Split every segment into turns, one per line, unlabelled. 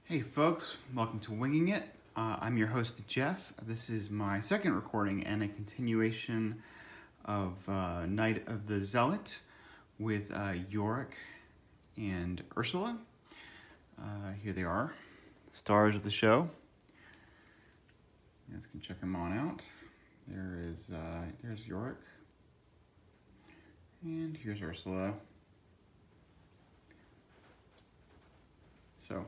Hey folks, welcome to Winging It. I'm your host Jeff. This is my second recording and a continuation of Night of the Zealot with Yorick and Ursula. Here they are, stars of the show. You guys can check them on out. There's Yorick, and here's Ursula. So.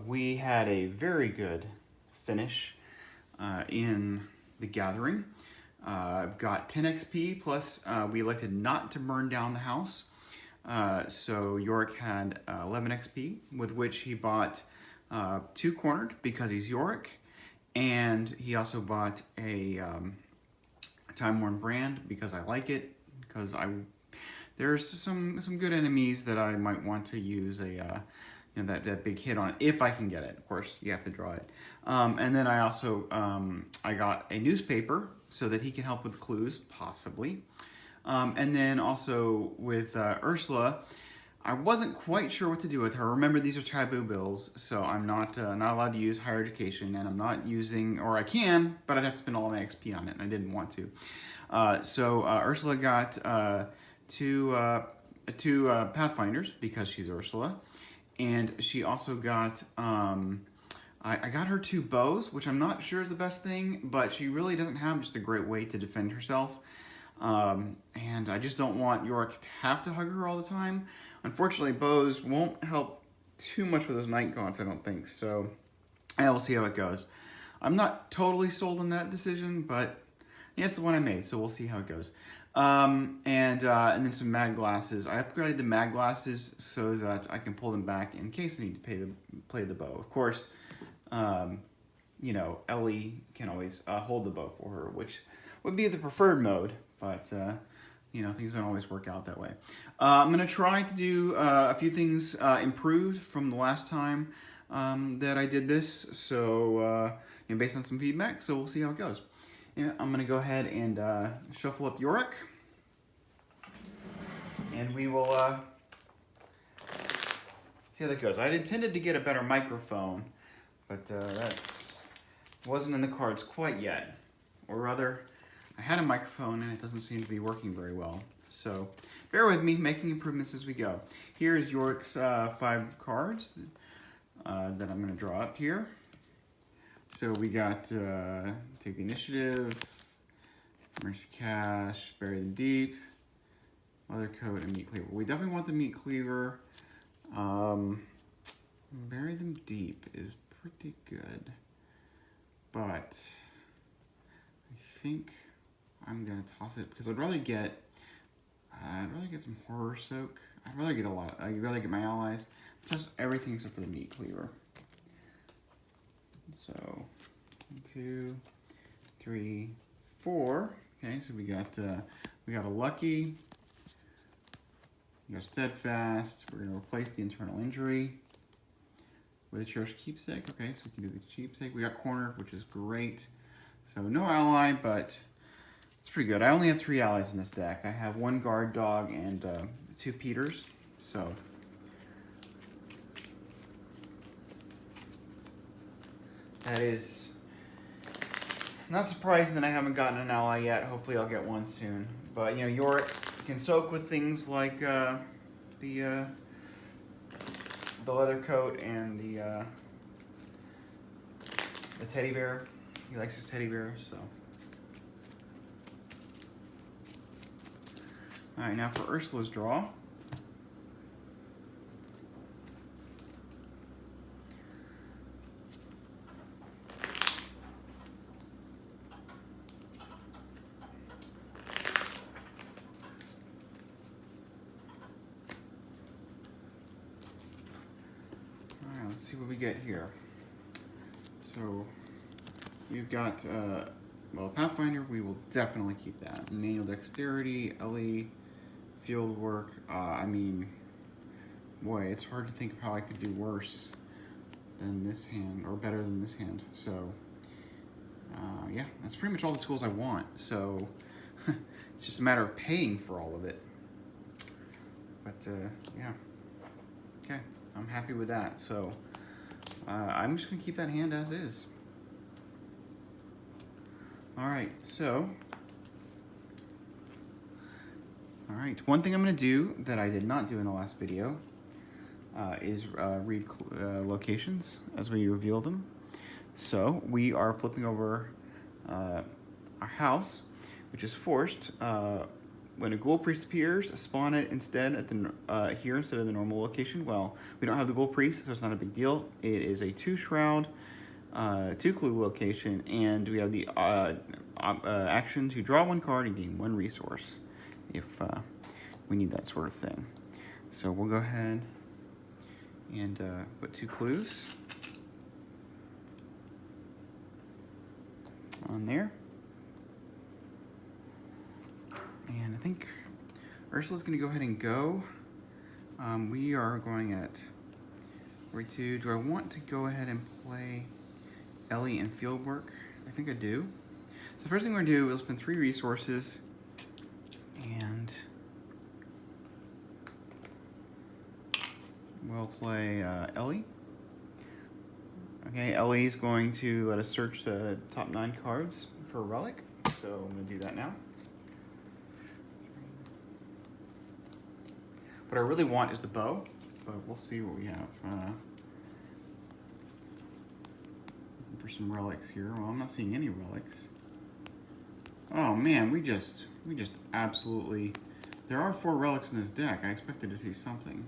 We had a very good finish in the gathering. Got 10 XP plus we elected not to burn down the house. So Yorick had 11 XP, with which he bought 2 cornered because he's Yorick, and he also bought a time-worn brand because I like it, because there's some good enemies that I might want to use that big hit on it, if I can get it. Of course, you have to draw it. And then I also, I got a newspaper so that he can help with clues, possibly. And then also with Ursula, I wasn't quite sure what to do with her. Remember, these are taboo bills, so I'm not allowed to use higher education, and I'm not using, or I can, but I'd have to spend all my XP on it, and I didn't want to. So Ursula got two Pathfinders, because she's Ursula. And she also got, I got her 2 bows, which I'm not sure is the best thing, but she really doesn't have just a great way to defend herself. And I just don't want Yorick to have to hug her all the time. Unfortunately, bows won't help too much with those night gaunts, I don't think. So, yeah, we'll see how it goes. I'm not totally sold on that decision, but yeah, it's the one I made, so we'll see how it goes. And then some mag glasses. I upgraded the mag glasses so that I can pull them back in case I need to play the bow. Of course, Ellie can always hold the bow for her, which would be the preferred mode, but things don't always work out that way. I'm going to try to do a few things improved from the last time that I did this, so based on some feedback, so we'll see how it goes. Yeah, I'm going to go ahead and shuffle up Yorick, and we will see how that goes. I'd intended to get a better microphone, but that wasn't in the cards quite yet. Or rather, I had a microphone and it doesn't seem to be working very well. So bear with me, making improvements as we go. Here is Yorick's 5 cards that I'm going to draw up here. So we got take the initiative, emergency cache, bury them deep, leather coat, and meat cleaver. We definitely want the meat cleaver. Bury them deep is pretty good, but I think I'm gonna toss it because I'd rather get some horror soak. I'd rather get my allies. Touch everything except for the meat cleaver. So 1, 2, 3, 4. Okay, so we got a lucky, we got steadfast. We're gonna replace the internal injury with a cherished keepsake. Okay, so we can do the keepsake. We got cornered, which is great. So no ally, but it's pretty good. I only have 3 allies in this deck. I have 1 guard dog and 2 Peters. So that is not surprising that I haven't gotten an ally yet. Hopefully I'll get one soon. But, Yorick can soak with things like the leather coat and the teddy bear. He likes his teddy bear, so. All right, now for Ursula's draw. Let's see what we get here. So we've got, Pathfinder, we will definitely keep that. Manual dexterity, Ellie, field work. Boy, it's hard to think of how I could do worse than this hand, or better than this hand. So, yeah, that's pretty much all the tools I want. So it's just a matter of paying for all of it. But, yeah. Okay, I'm happy with that. So I'm just gonna keep that hand as is. All right, so. All right, one thing I'm gonna do that I did not do in the last video is read locations as we reveal them. So we are flipping over our house, which is forced. When a ghoul priest appears, spawn it instead at the here instead of the normal location. Well, we don't have the ghoul priest, so it's not a big deal. It is a 2 shroud, 2 clue location, and we have the action to draw 1 card and gain 1 resource if we need that sort of thing. So we'll go ahead and put 2 clues on there. And I think Ursula's gonna go ahead and go. We are going at 42. Do I want to go ahead and play Ellie and Fieldwork? I think I do. So the first thing we're gonna do is spend 3 resources and we'll play Ellie. Okay, Ellie's going to let us search the top 9 cards for a relic. So I'm gonna do that now. What I really want is the bow, but we'll see what we have. Looking for some relics here. Well, I'm not seeing any relics. Oh man, we just absolutely. There are 4 relics in this deck. I expected to see something.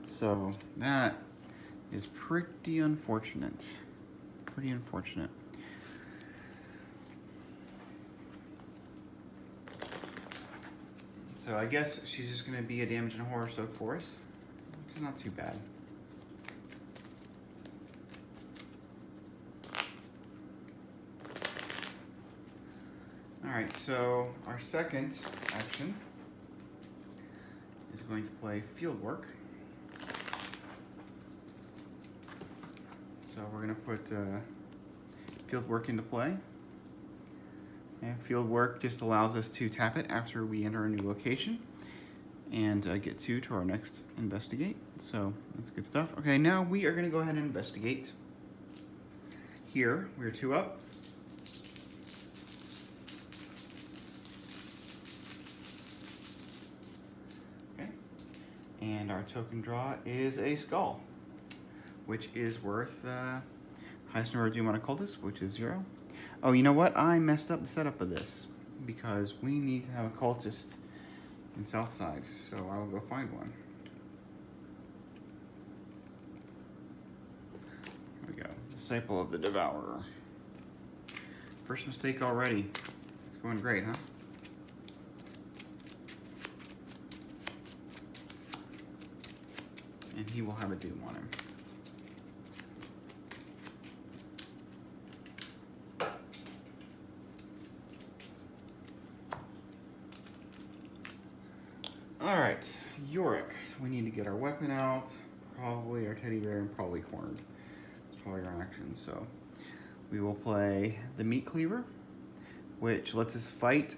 So that is pretty unfortunate. Pretty unfortunate. So I guess she's just going to be a damage and horror soak for us, which is not too bad. Alright, so our second action is going to play Fieldwork. So we're going to put Fieldwork into play. And Fieldwork just allows us to tap it after we enter a new location and get 2 to our next investigate. So that's good stuff. Okay, now we are going to go ahead and investigate. Here, we're 2 up. Okay, and our token draw is a skull, which is worth highest number of Doom on a cultist, which is 0. Oh, you know what? I messed up the setup of this because we need to have a cultist in Southside, so I will go find one. Here we go. Disciple of the Devourer. First mistake already. It's going great, huh? And he will have a Doom on him. Alright, Yorick. We need to get our weapon out, probably our teddy bear, and probably cornered. That's probably our action. So we will play the Meat Cleaver, which lets us fight.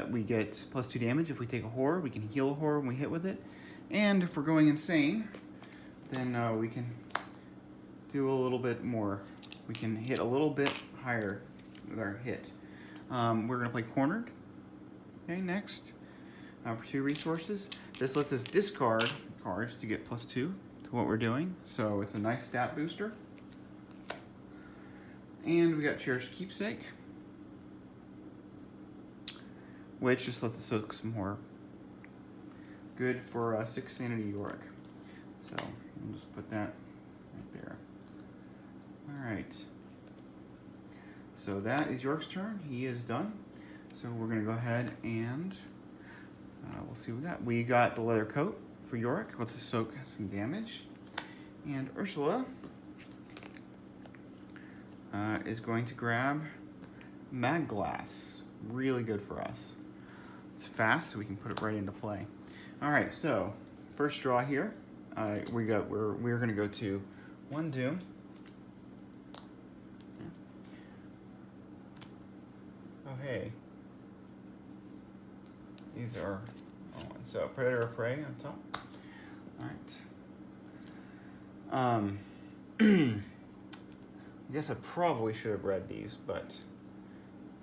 We get +2 damage if we take a horror. We can heal a horror when we hit with it. And if we're going insane, then we can do a little bit more. We can hit a little bit higher with our hit. We're going to play cornered. Okay, next. For 2 resources. This lets us discard cards to get +2 to what we're doing. So it's a nice stat booster. And we got Cherished Keepsake, which just lets us soak some horror. Good for 6 sanity Yorick. So we'll just put that right there. Alright. So that is Yorick's turn. He is done. So we're going to go ahead and we'll see what we got. We got the leather coat for Yorick. Let's soak some damage. And Ursula is going to grab Mag Glass. Really good for us. It's fast, so we can put it right into play. All right, so first draw here. We're going to go to 1 Doom. Oh hey. These are, so Predator of Prey on top. All right. I guess I probably should have read these, but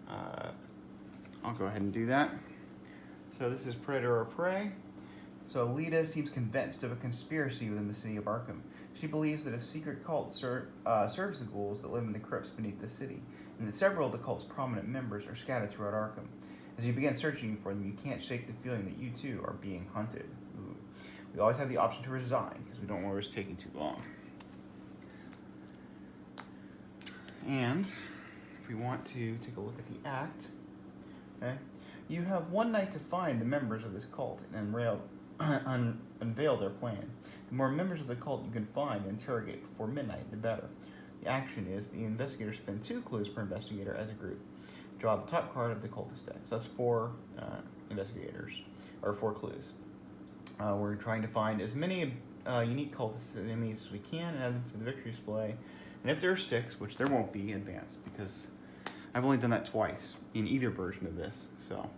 I'll go ahead and do that. So this is Predator or Prey. So Lita seems convinced of a conspiracy within the city of Arkham. She believes that a secret cult serves the ghouls that live in the crypts beneath the city, and that several of the cult's prominent members are scattered throughout Arkham. As you begin searching for them, you can't shake the feeling that you too are being hunted. Ooh. We always have the option to resign, because we don't want risk taking too long. And if we want to take a look at the act, okay, you have one night to find the members of this cult and unveil their plan. The more members of the cult you can find and interrogate before midnight, the better. The action is the investigators spend 2 clues per investigator as a group. Draw the top card of the cultist deck. So that's 4 investigators, or 4 clues. We're trying to find as many unique cultist enemies as we can and add them to the victory display. And if there are 6, which there won't be, advanced, because I've only done that twice in either version of this. So,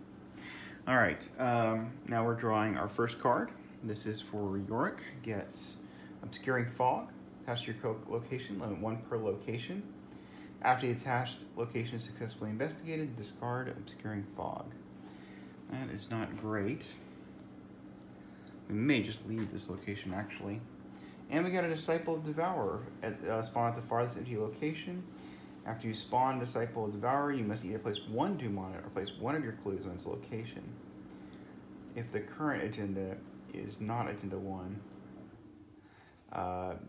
all right, now we're drawing our first card. This is for Yorick. Gets Obscuring Fog. Attach to your location, limit 1 per location. After the attached location is successfully investigated, discard Obscuring Fog. That is not great. We may just leave this location, actually. And we got a Disciple of Devourer at spawn at the farthest empty location. After you spawn Disciple of Devourer, you must either place 1 doom on it or place 1 of your clues on its location. If the current agenda is not Agenda 1,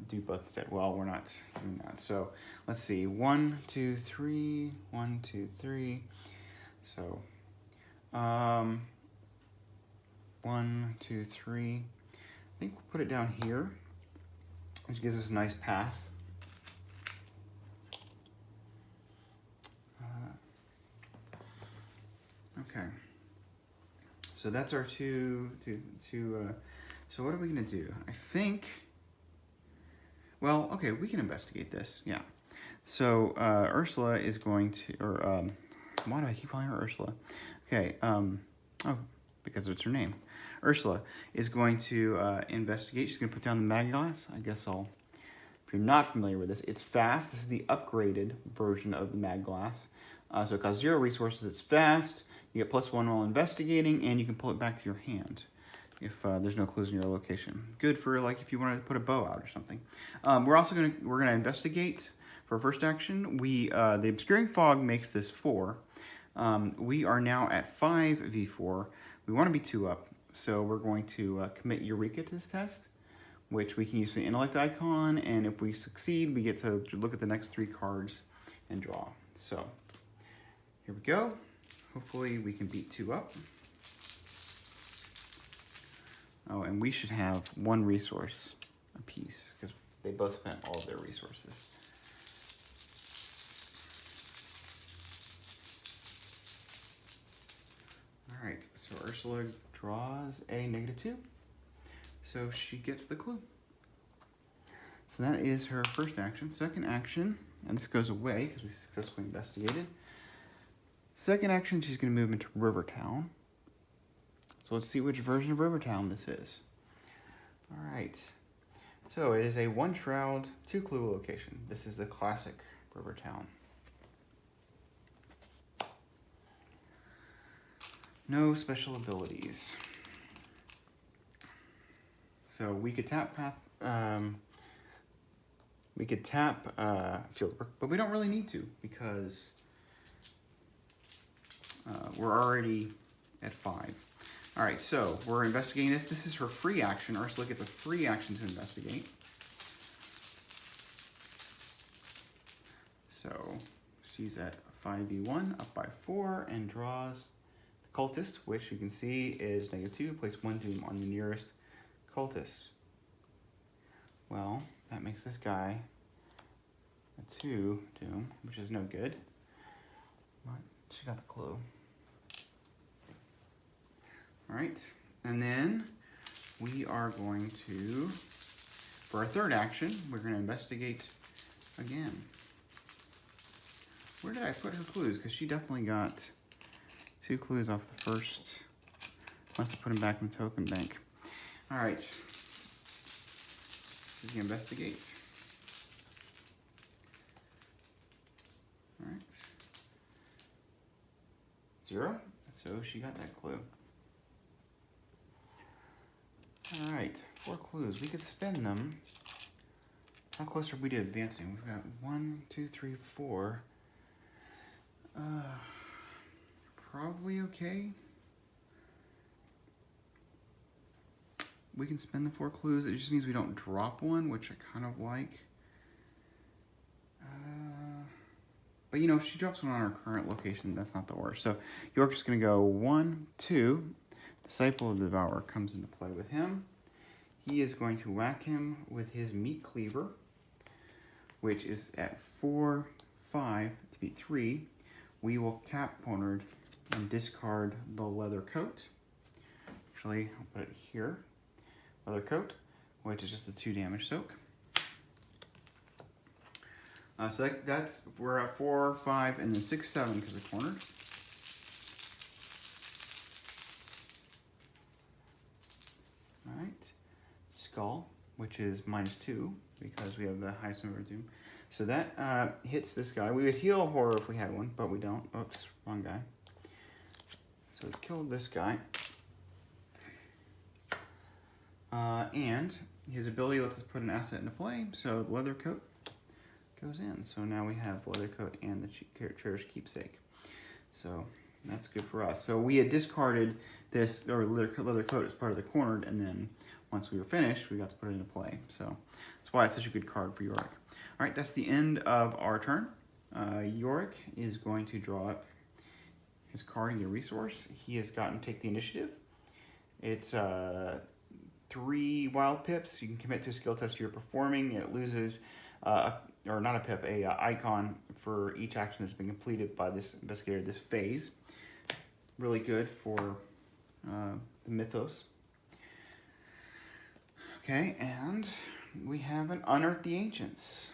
do both instead. Well, we're not doing that. So let's see. 1, 2, 3. 1, 2, 3. So 1, 2, 3. I think we'll put it down here, which gives us a nice path. Okay. So that's our two. So what are we gonna do? I think. Well, okay, we can investigate this. Yeah. So Ursula is going to, or why do I keep calling her Ursula? Okay. Oh, because it's her name. Ursula is going to investigate. She's going to put down the mag glass. I guess I'll, if you're not familiar with this, it's fast. This is the upgraded version of the mag glass. So it costs 0 resources. It's fast. You get +1 while investigating, and you can pull it back to your hand if there's no clues in your location. Good for like if you wanted to put a bow out or something. We're gonna investigate for our first action. The Obscuring Fog makes this 4. We are now at 5v4. We want to be 2 up. So we're going to commit Eureka to this test, which we can use the intellect icon, and if we succeed, we get to look at the next 3 cards and draw. So here we go. Hopefully we can beat 2 up. Oh, and we should have 1 resource apiece, because they both spent all of their resources. All right, so Ursula draws a -2, so she gets the clue. So that is her first action. Second action, and this goes away because we successfully investigated. Second action, she's going to move into Rivertown. So let's see which version of Rivertown this is. All right, so it is a 1 shroud, 2 clue location. This is the classic Rivertown. No special abilities. So we could tap path. We could tap Fieldwork, but we don't really need to because we're already at 5. All right, so we're investigating this. This is her free action. Ursula gets a free action to investigate. So she's at 5v1, up by 4, and draws the cultist, which you can see is -2. Place 1 doom on the nearest cultist. Well, that makes this guy a 2 doom, which is no good. But she got the clue. All right, and then we are going to, for our third action, we're going to investigate again. Where did I put her clues? Because she definitely got 2 clues off the first. Must have put them back in the token bank. All right, she's going to investigate. 0. So she got that clue. All right, 4 clues. We could spend them. How close are we to advancing? We've got 1, 2, 3, 4. Probably okay. We can spend the 4 clues. It just means we don't drop one, which I kind of like. But you know, if she drops one on her current location, that's not the worst. So Yorick's gonna go 1, 2. Disciple of the Devourer comes into play with him. He is going to whack him with his meat cleaver, which is at 4, 5 to beat 3. We will tap cornered and discard the leather coat. Actually, I'll put it here. Leather coat, which is just a 2 damage soak. So that's, we're at 4, 5, and then 6, 7 because we cornered. All right, Skull, which is -2 because we have the highest number of doom. So that hits this guy. We would heal horror if we had one, but we don't. Oops, wrong guy. So we killed this guy. And his ability lets us put an asset into play, so the leather coat goes in. So now we have the leather coat and the cherished keepsake. So that's good for us. So we had discarded this, or leather coat as part of the cornered, and then once we were finished, we got to put it into play. So that's why it's such a good card for Yorick. All right, that's the end of our turn. Yorick is going to draw up his card and get a resource. He has gotten take the initiative. It's 3 wild pips. You can commit to a skill test you're performing. It loses, or not a pip, a icon for each action that's been completed by this investigator this phase. Really good for the mythos. Okay, and we have an Unearth the Ancients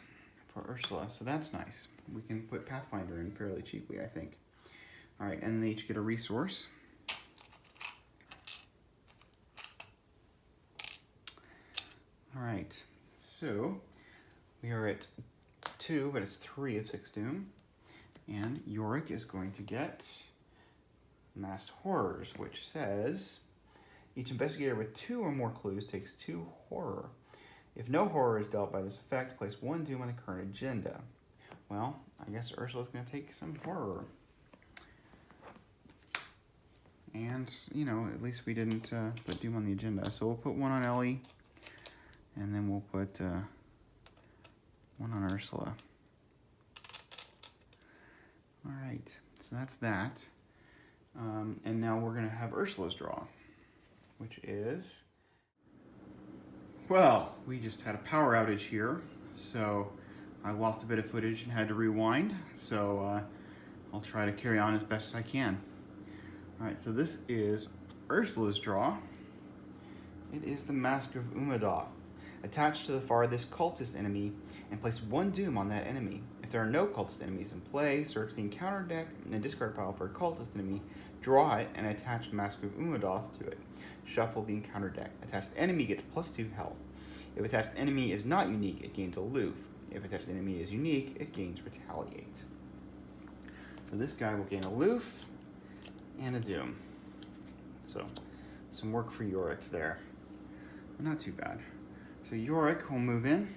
for Ursula, so that's nice. We can put Pathfinder in fairly cheaply, I think. All right, and they each get a resource. All right, so we are at 2, but it's 3 of 6 doom. And Yorick is going to get Masked Horrors, which says, each investigator with 2 or more clues takes 2 horror. If no horror is dealt by this effect, place 1 doom on the current agenda. Well, I guess Ursula's going to take some horror. And, you know, at least we didn't put doom on the agenda. So we'll put 1 on Ellie, and then we'll put 1 on Ursula. All right, so that's that. And now we're going to have Ursula's draw, which is, well, we just had a power outage here, so I lost a bit of footage and had to rewind, so I'll try to carry on as best as I can. All right, so this is Ursula's draw. It is the Mask of Umadoth. Attach to the farthest cultist enemy and place 1 doom on that enemy. If there are no cultist enemies in play, search the encounter deck and the discard pile for a cultist enemy, draw it, and attach Mask of Umadoth to it. Shuffle the encounter deck. Attached enemy gets +2 health. If attached enemy is not unique, it gains aloof. If attached enemy is unique, it gains retaliate. So this guy will gain aloof and a doom. So some work for Yorick there. But not too bad. So Yorick will move in.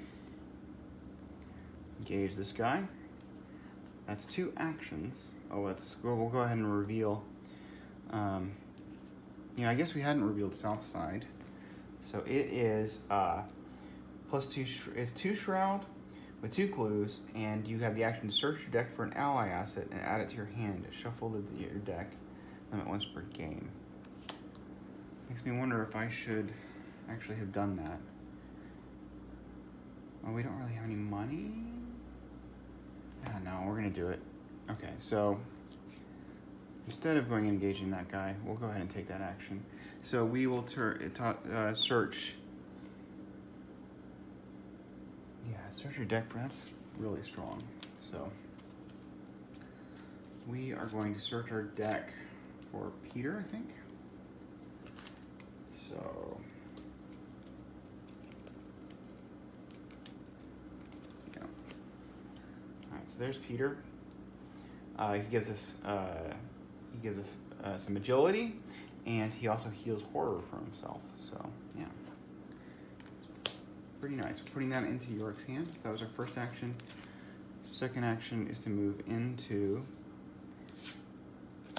Engage this guy. That's 2 actions. Oh, we'll go ahead and reveal. You know, I guess we hadn't revealed South Side. So it is +2. It's 2 Shroud with 2 clues, and you have the action to search your deck for an ally asset and add it to your hand. Shuffle your deck. Limit once per game. Makes me wonder if I should actually have done that. Well, we don't really have any money. Yeah, no, we're gonna do it. Okay, so instead of going and engaging that guy, we'll go ahead and take that action. So we will search. Yeah, search your deck. That's really strong. So we are going to search our deck for Peter, I think. So yeah. All right, so there's Peter. He gives us he gives us some agility, and he also heals horror for himself. So yeah, pretty nice. We're putting that into Yorick's hand. That was our first action. Second action is to move into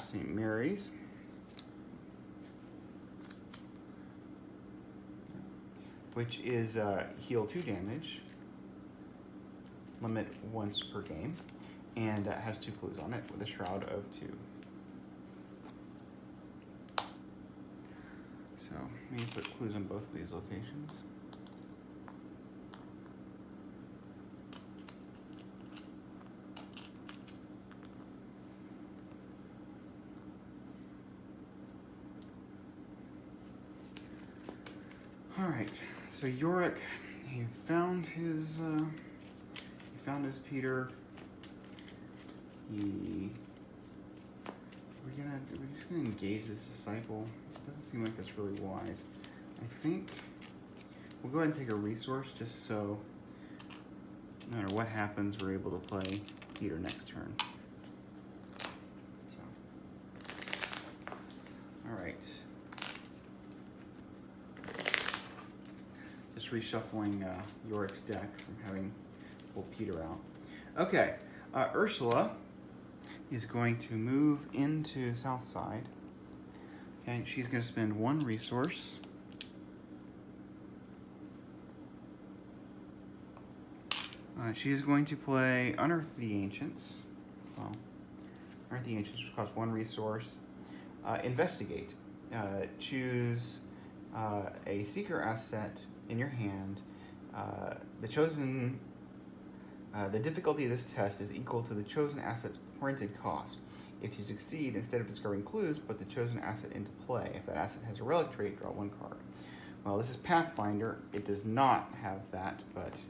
St. Mary's. Which is heal 2 damage, limit once per game, and has 2 clues on it with a shroud of 2. So maybe put clues on both of these locations. All right. So Yorick, he found his Peter. We're just gonna engage this disciple. It doesn't seem like that's really wise. I think we'll go ahead and take a resource just so no matter what happens, we're able to play Peter next turn. So, all right. Reshuffling Yorick's deck from having pull Peter out. Okay, Ursula is going to move into South Side. Okay, she's going to spend 1 resource. She's going to play Unearth the Ancients. Well, Unearth the Ancients, which costs 1 resource. Investigate. Choose a Seeker asset in your hand. The difficulty of this test is equal to the chosen asset's printed cost. If you succeed, instead of discovering clues, put the chosen asset into play. If that asset has a relic trait, draw 1 card. Well, this is Pathfinder. It does not have that, but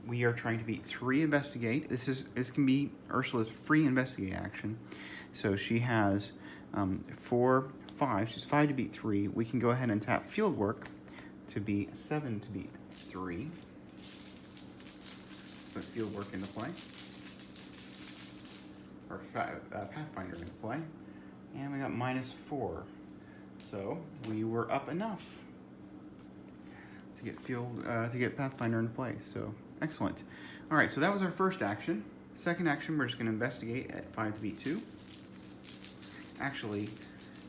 we are trying to beat 3 investigate. This can be Ursula's free investigate action. So she has 4, 5. She's 5 to beat 3. We can go ahead and tap field work to be 7 to beat 3. Put field work into play. Or Pathfinder into play. And we got -4. So we were up enough to get Pathfinder into play. So excellent. All right, so that was our first action. Second action, we're just going to investigate at 5 to beat 2. Actually,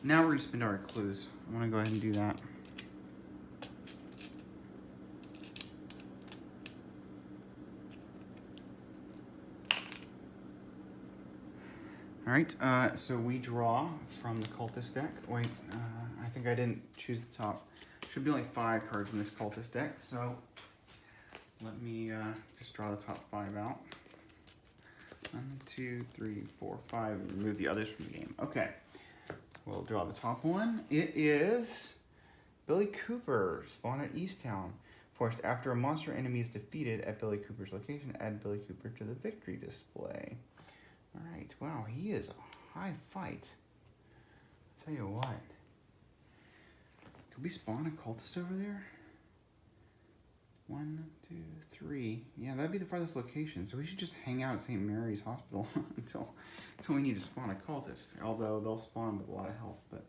now we're going to spend our clues. I want to go ahead and do that. All right, so we draw from the cultist deck. Wait, I think I didn't choose the top. Should be only 5 cards in this cultist deck, so let me just draw the top 5 out. 1, 2, 3, 4, 5, and remove the others from the game. Okay, we'll draw the top one. It is Billy Cooper, spawn at Easttown. Forced after a monster enemy is defeated at Billy Cooper's location, add Billy Cooper to the victory display. All right, wow, he is a high fight. I'll tell you what. Could we spawn a cultist over there? 1, 2, 3. Yeah, that'd be the farthest location. So we should just hang out at St. Mary's Hospital until we need to spawn a cultist. Although they'll spawn with a lot of health, but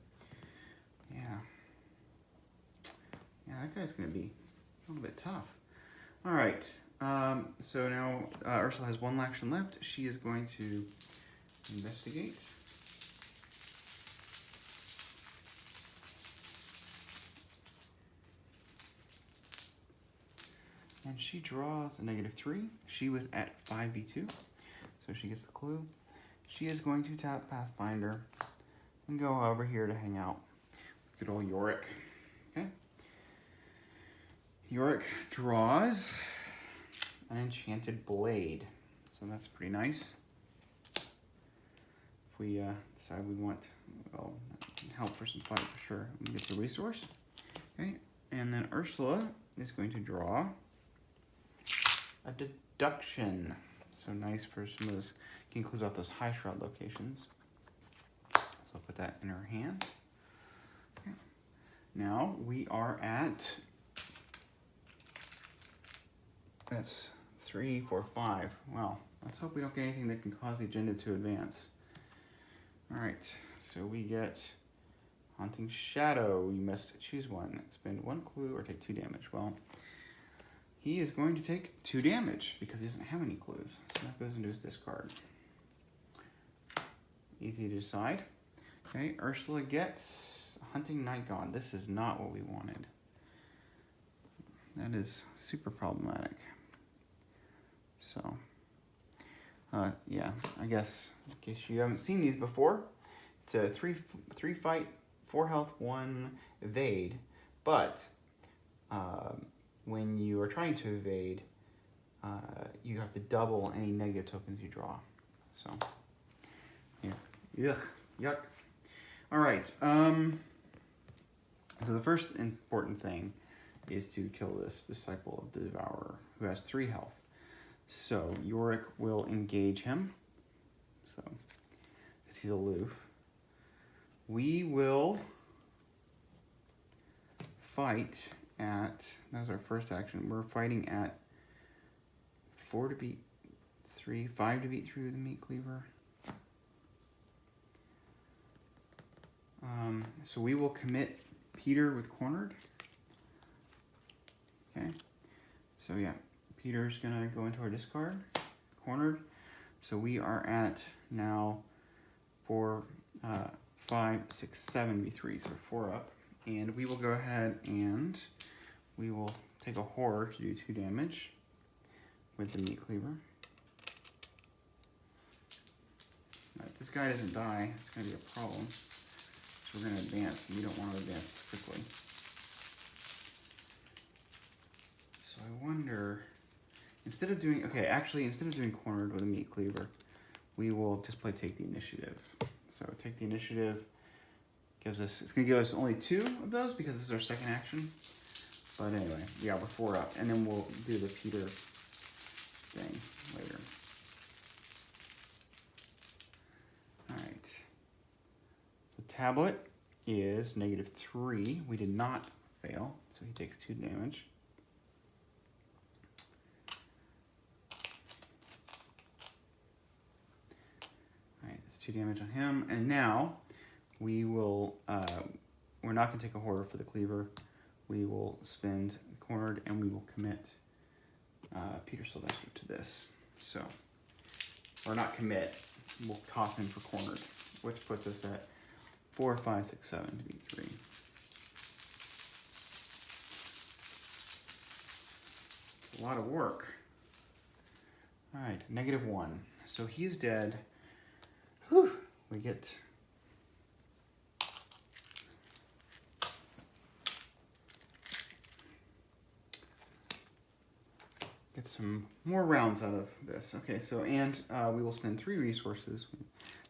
yeah. Yeah, that guy's gonna be a little bit tough. All right. So now Ursula has 1 action left. She is going to investigate. And she draws a -3. She was at 5v2, so she gets the clue. She is going to tap Pathfinder and go over here to hang out with good old Yorick. Okay. Yorick draws an enchanted blade, so that's pretty nice. If we decide we want, well, help for some fight for sure, we get the resource. Okay, and then Ursula is going to draw a deduction. So nice for some of those, can close off those high shroud locations. So I'll put that in her hand. Okay. Now we are at, that's 3, 4, 5. Well, let's hope we don't get anything that can cause the agenda to advance. All right, so we get Haunting Shadow. You must choose one. Spend 1 clue or take 2 damage. Well, he is going to take 2 damage because he doesn't have any clues. So that goes into his discard. Easy to decide. Okay, Ursula gets Hunting Night Gone. This is not what we wanted. That is super problematic. So, yeah, I guess in case you haven't seen these before, it's a 3 fight, 4 health, 1 evade. But when you are trying to evade, you have to double any negative tokens you draw. So, yeah, yuck. All right. So the first important thing is to kill this Disciple of the Devourer, who has 3 health. So Yorick will engage him. So, because he's aloof. We will fight at, that was our first action. We're fighting at 4 to beat 3, 5 to beat 3 with the Meat Cleaver. So we will commit Peter with Cornered. Okay. So yeah, Peter's gonna go into our discard, Cornered. So we are at now 4, 5, 6, 7 V3, so 4 up. And we will go ahead and we will take a Horror to do 2 damage with the Meat Cleaver. If this guy doesn't die, it's gonna be a problem. So we're gonna advance, and we don't want to advance quickly. So I wonder, instead of doing Cornered with a Meat Cleaver, we will just play Take the Initiative. So Take the Initiative gives us, it's gonna give us only 2 of those because this is our second action. But anyway, yeah, we're 4 up, and then we'll do the Peter thing later. Tablet is -3. We did not fail, so he takes 2 damage. All right, that's 2 damage on him. And now we will, we're not going to take a Horror for the Cleaver. We will spend Cornered and we will commit Peter Sylvester to this. So, or not commit, we'll toss him for Cornered, which puts us at 4, 5, 6, 7 to beat 3. It's a lot of work. All right, -1. So he's dead. Whew. We get some more rounds out of this. Okay, so and we will spend 3 resources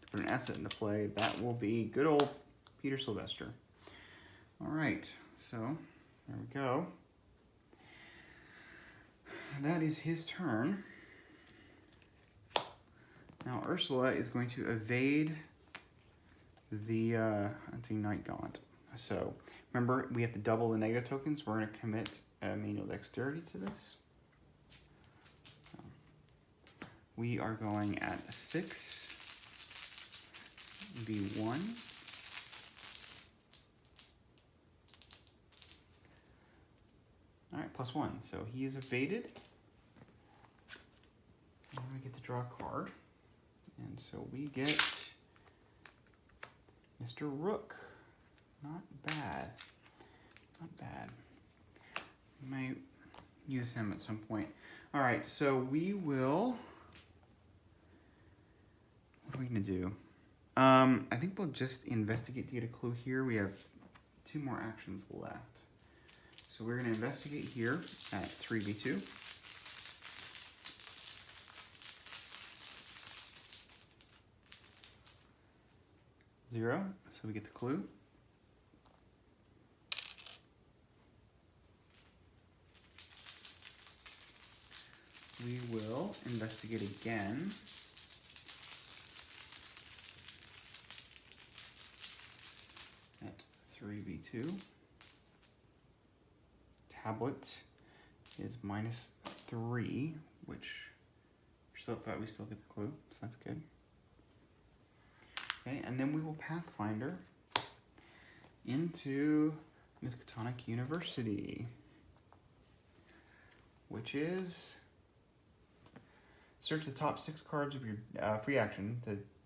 to put an asset into play. That will be good old Peter Sylvester. All right, so there we go. That is his turn. Now Ursula is going to evade the Hunting Night Gaunt. So remember, we have to double the negative tokens. We're going to commit manual dexterity to this. So we are going at 6 V1. All right, +1. So he is evaded. And we get to draw a card. And so we get Mr. Rook. Not bad. Not bad. We might use him at some point. All right, so we will... What are we going to do? I think we'll just investigate to get a clue here. We have 2 more actions left. So we're going to investigate here at 3v2. Zero, so we get the clue. We will investigate again. At 3v2. Tablet is -3, which we still get the clue, so that's good. Okay, and then we will Pathfinder into Miskatonic University, which is search the top 6 cards of your free action,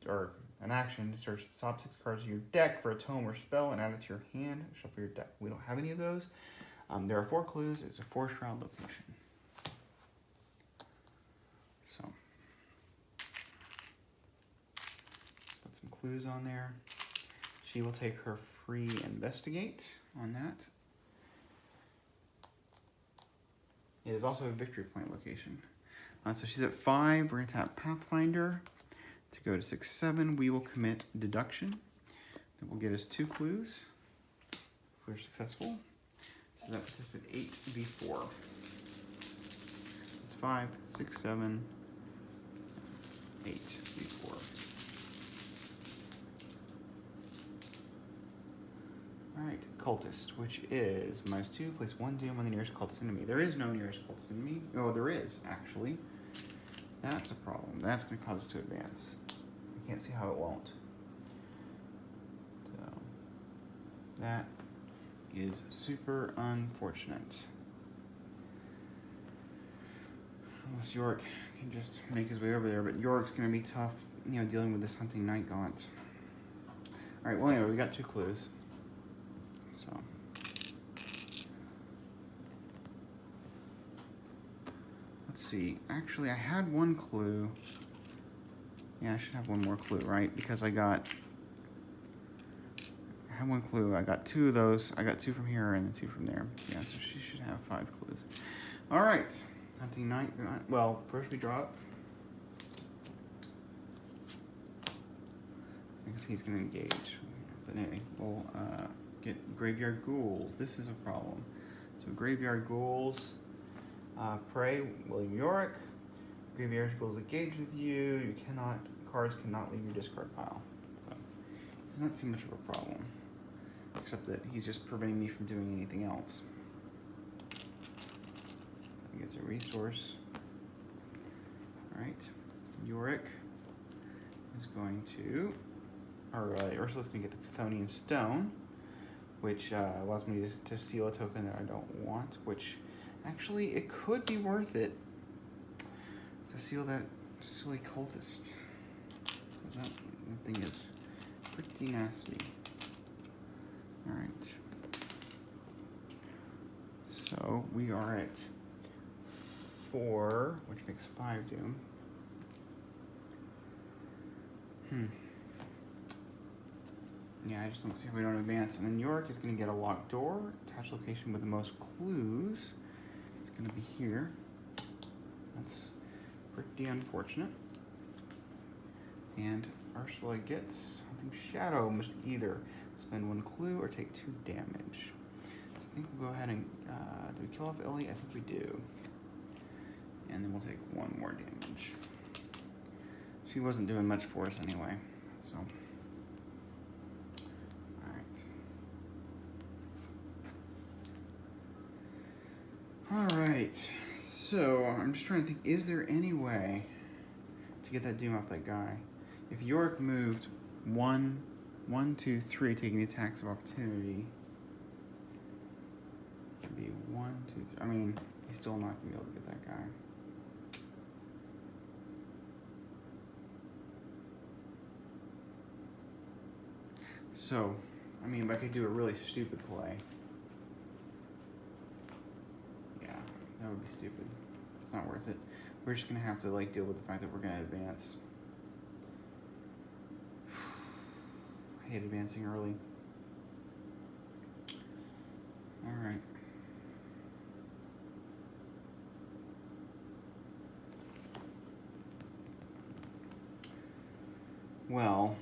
or an action to search the top 6 cards of your deck for a tome or spell and add it to your hand. Shuffle your deck. We don't have any of those. There are 4 clues. It's a 4-shroud location. So, put some clues on there. She will take her free investigate on that. It is also a victory point location. So she's at 5. We're going to tap Pathfinder to go to 6, 7. We will commit deduction. That will get us 2 clues if we're successful. So that puts us at 8v4. It's 5, 6, 7, 8v4. Alright, cultist, which is -2, place 1 doom on the nearest cultist enemy. There is no nearest cultist enemy. Oh, there is, actually. That's a problem. That's going to cause us to advance. I can't see how it won't. So, that is super unfortunate. Unless Yorick can just make his way over there, but Yorick's going to be tough, you know, dealing with this hunting night gaunt. Alright, well anyway, we got 2 clues. So, let's see. Actually, I had 1 clue. Yeah, I should have 1 more clue, right? Because I had 1 clue. I got 2 of those. I got 2 from here and 2 from there. Yeah, so she should have 5 clues. All right. Hunting night. Well, first we draw up. I guess he's going to engage. But anyway, we'll get graveyard ghouls. This is a problem. So graveyard ghouls. Prey, William Yorick. Graveyard ghouls engage with you. You cannot, cards cannot leave your discard pile. So it's not too much of a problem, except that he's just preventing me from doing anything else. He gets a resource. All right, Yorick is going to, or Ursula's going to get the Chthonian Stone, which allows me to steal a token that I don't want, which actually it could be worth it to seal that silly cultist. That thing is pretty nasty. Alright. So we are at 4, which makes 5 doom. Yeah, I just don't see how we don't advance. And then Yorick is going to get a locked door. Attached location with the most clues. It's going to be here. That's pretty unfortunate. And Ursula gets Hunting Shadow. Must either spend 1 clue or take 2 damage. So I think we'll go ahead and do we kill off Ellie? I think we do. And then we'll take 1 more damage. She wasn't doing much for us anyway, so. Alright, so I'm just trying to think, is there any way to get that doom off that guy? If Yorick moved 1, 2, 3, taking the attacks of opportunity, it should be 1, 2, 3. I mean, he's still not going to be able to get that guy. So, I mean, if I could do a really stupid play. Yeah, that would be stupid. It's not worth it. We're just going to have to, like, deal with the fact that we're going to advance. I hate advancing early. Alright. Well,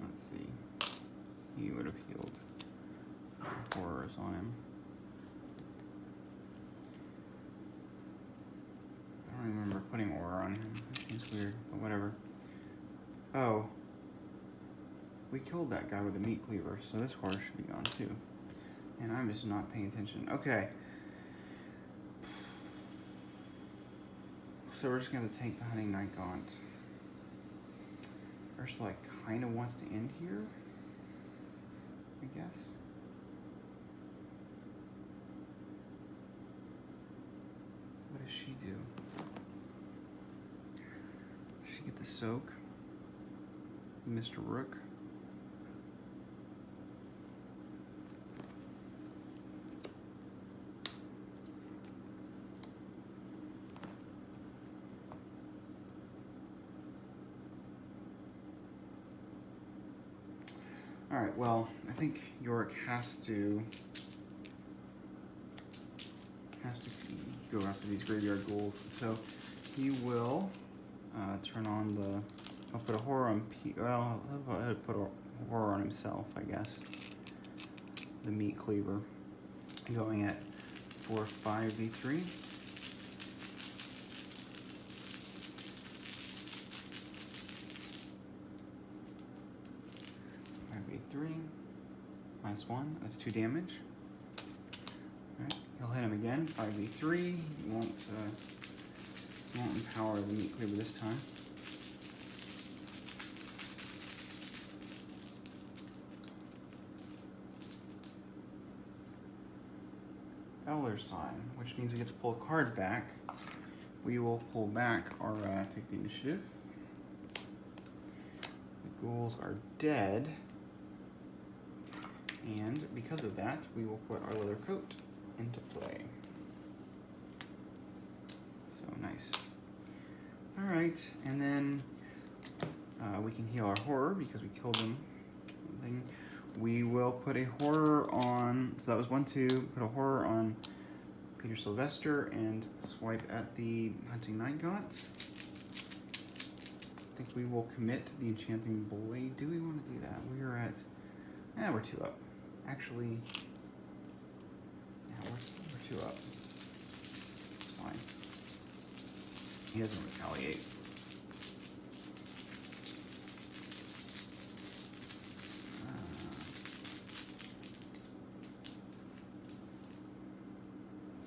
let's see. He would have healed horrors on him. I don't remember putting aura on him. It seems weird, but whatever. Oh. We killed that guy with the meat cleaver, so this horse should be gone too. And I'm just not paying attention. Okay. So we're just gonna take the hunting night gaunt. Ursula kind of wants to end here, I guess. What does she do? Does she get the soak? Mr. Rook? All right, well, I think Yorick has to go after these graveyard ghouls. So he will turn on the. I'll put a horror on. Well, I'll put a horror on himself, I guess. The meat cleaver, going at 4/5v3. -1, that's 2 damage. Alright, he'll hit him again, 5v3. He won't empower the meat cleaver this time. Elder Sign, which means we get to pull a card back. We will pull back our, take the initiative. The ghouls are dead. And because of that, we will put our leather coat into play. So nice. All right, and then we can heal our horror because we killed him. We will put a horror on, so that was 1/2, put a horror on Peter Sylvester and swipe at the Hunting Night Gaunt. I think we will commit the Enchanting Blade. Do we want to do that? We are at, we're 2 up. Actually, yeah, we're 2 up. It's fine. He doesn't retaliate.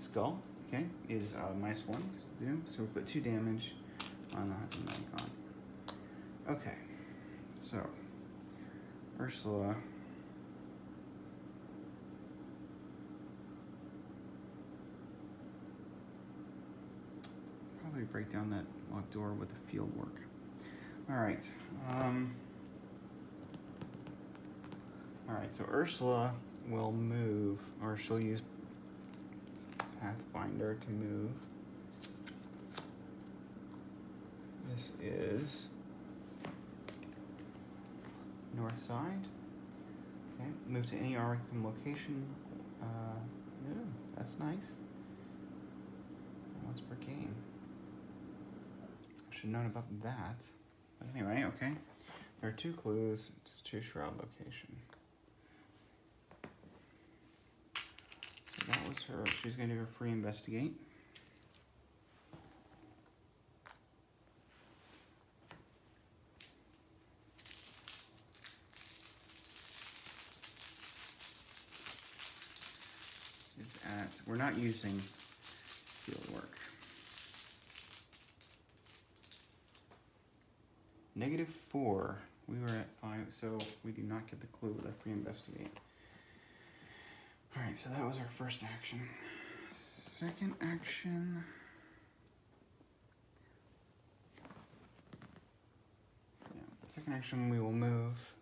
Skull, okay, is -1 because of doom. So we put 2 damage on the Hunting Night Gaunt. Okay, so Ursula. Probably break down that locked door with the field work. All right. All right. So Ursula will move, or she'll use Pathfinder to move. This is north side. Okay. Move to any Arkham location. Yeah, that's nice. Once per game. Should have known about that. But anyway, okay. There are 2 clues. Just choose Shroud location. So that was her. She's going to do a free investigate. She's at, we're not using field work. -4. We were at 5, so we do not get the clue with our free investigate. All right, so that was our first action. Second action. Yeah, second action we will move.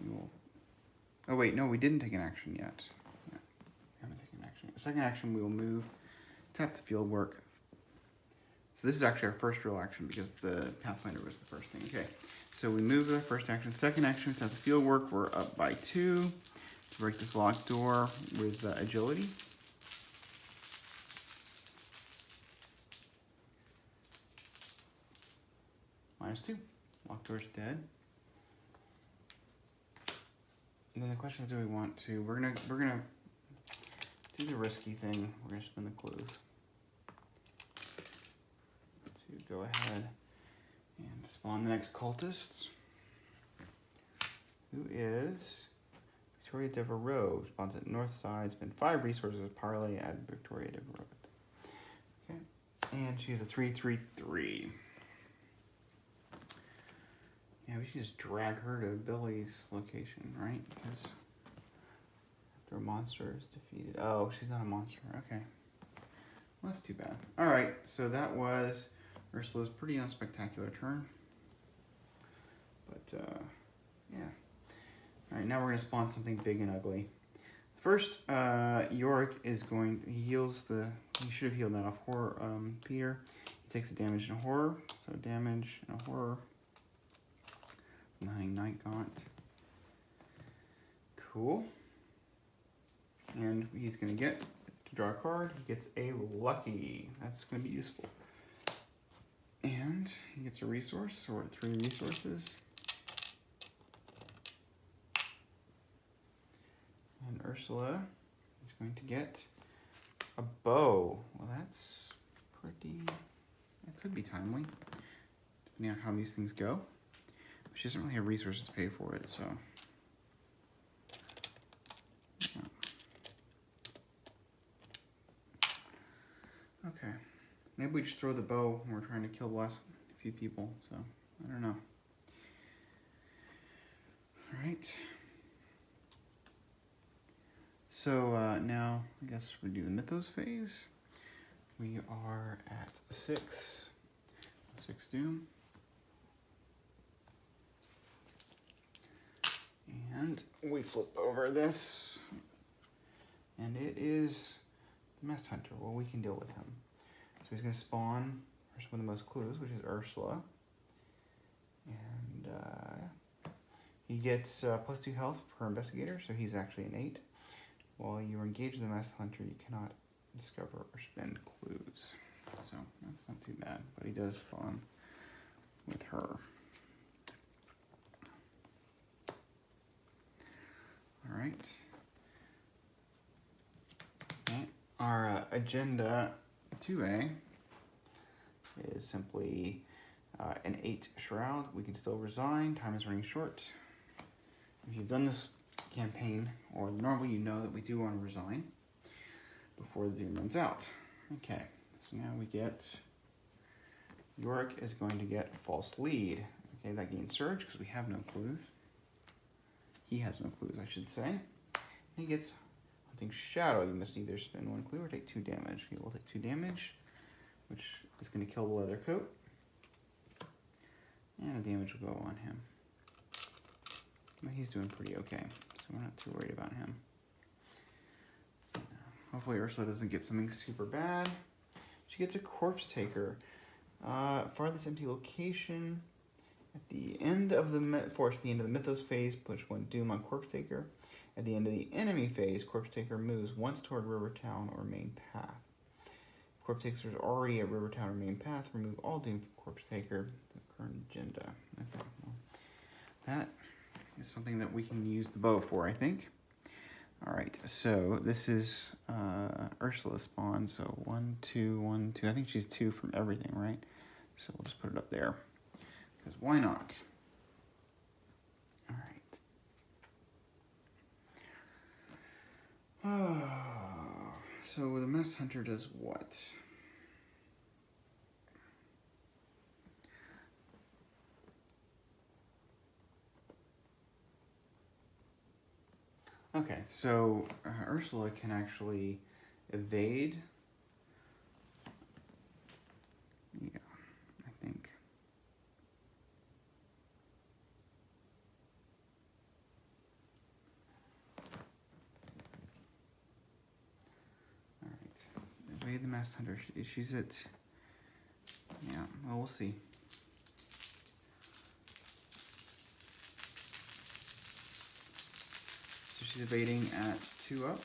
We will. Oh wait, no, we didn't take an action yet. Yeah, we haven't taken an action. Second action we will move. Tap the field work. So this is actually our first real action because the Pathfinder was the first thing. Okay, so we moved our first action. Second action, we have the field work. We're up by 2 to break this locked door with agility. -2. Locked door's dead. And then the question is, do we want to? We're gonna do the risky thing. We're gonna spin the clues. Go ahead and spawn the next cultists. who is Victoria Devereaux. Spawns at north side. Spend 5 resources. Parlay. Add Victoria Devereaux. Okay. And she is a 3/3/3. Yeah, we should just drag her to Billy's location, right? Because after a monster is defeated. Oh, she's not a monster. Okay. Well, that's too bad. Alright, so that was Ursula's pretty unspectacular turn. But, yeah. Alright, now we're going to spawn something big and ugly. First, Yorick is going... He should have healed that off Peter. He takes the damage in a horror. So damage in a horror. Night Gaunt. Cool. And he's going to get to draw a card. He gets a Lucky. That's going to be useful. And he gets a resource. So we're at 3 resources. And Ursula is going to get a bow. Well, that's pretty... That could be timely, depending on how these things go. She doesn't really have resources to pay for it, so... Yeah. Okay. Maybe we just throw the bow when we're trying to kill the last few people, so... I don't know. Alright. So, now, I guess we do the Mythos phase. We are at 6. 6 doom. And we flip over this, and it is the Mist Hunter. Well, we can deal with him. So he's going to spawn first one of the most clues, which is Ursula. And he gets +2 health per investigator, so he's actually an 8. While you are engaged in the Mist Hunter, you cannot discover or spend clues. So that's not too bad, but he does spawn with her. All right. Okay. Our agenda 2A is simply an 8 shroud. We can still resign. Time is running short. If you've done this campaign, or normally you know that we do want to resign before the doom runs out. Okay, so now we get Yorick is going to get false lead. Okay, that gains surge because we have no clues. He has no clues, I should say. He gets hunting shadow. You must either spend 1 clue or take 2 damage. Okay, we'll take 2 damage, which is going to kill the leather coat. And a damage will go on him. But he's doing pretty okay, so we're not too worried about him. Hopefully Ursula doesn't get something super bad. She gets a corpse taker. Farthest empty location. At the end of the Mythos phase, push 1 doom on corpse taker. At the end of the enemy phase, corpse taker moves once toward Rivertown or main path. If corpse taker is already at Rivertown or main path, remove all doom from corpse taker. The current agenda. Okay, well, that is something that we can use the bow for, I think. All right, so this is Ursula's spawn. So 1, 2, 1, 2. I think she's 2 from everything, right? So we'll just put it up there. Because why not? All right. So the Mist Hunter does what? Okay, so Ursula can actually evade. Yeah, I think. All right, evade the Mist Hunter. She's at. Yeah, well, we'll see. So she's evading at 2 up.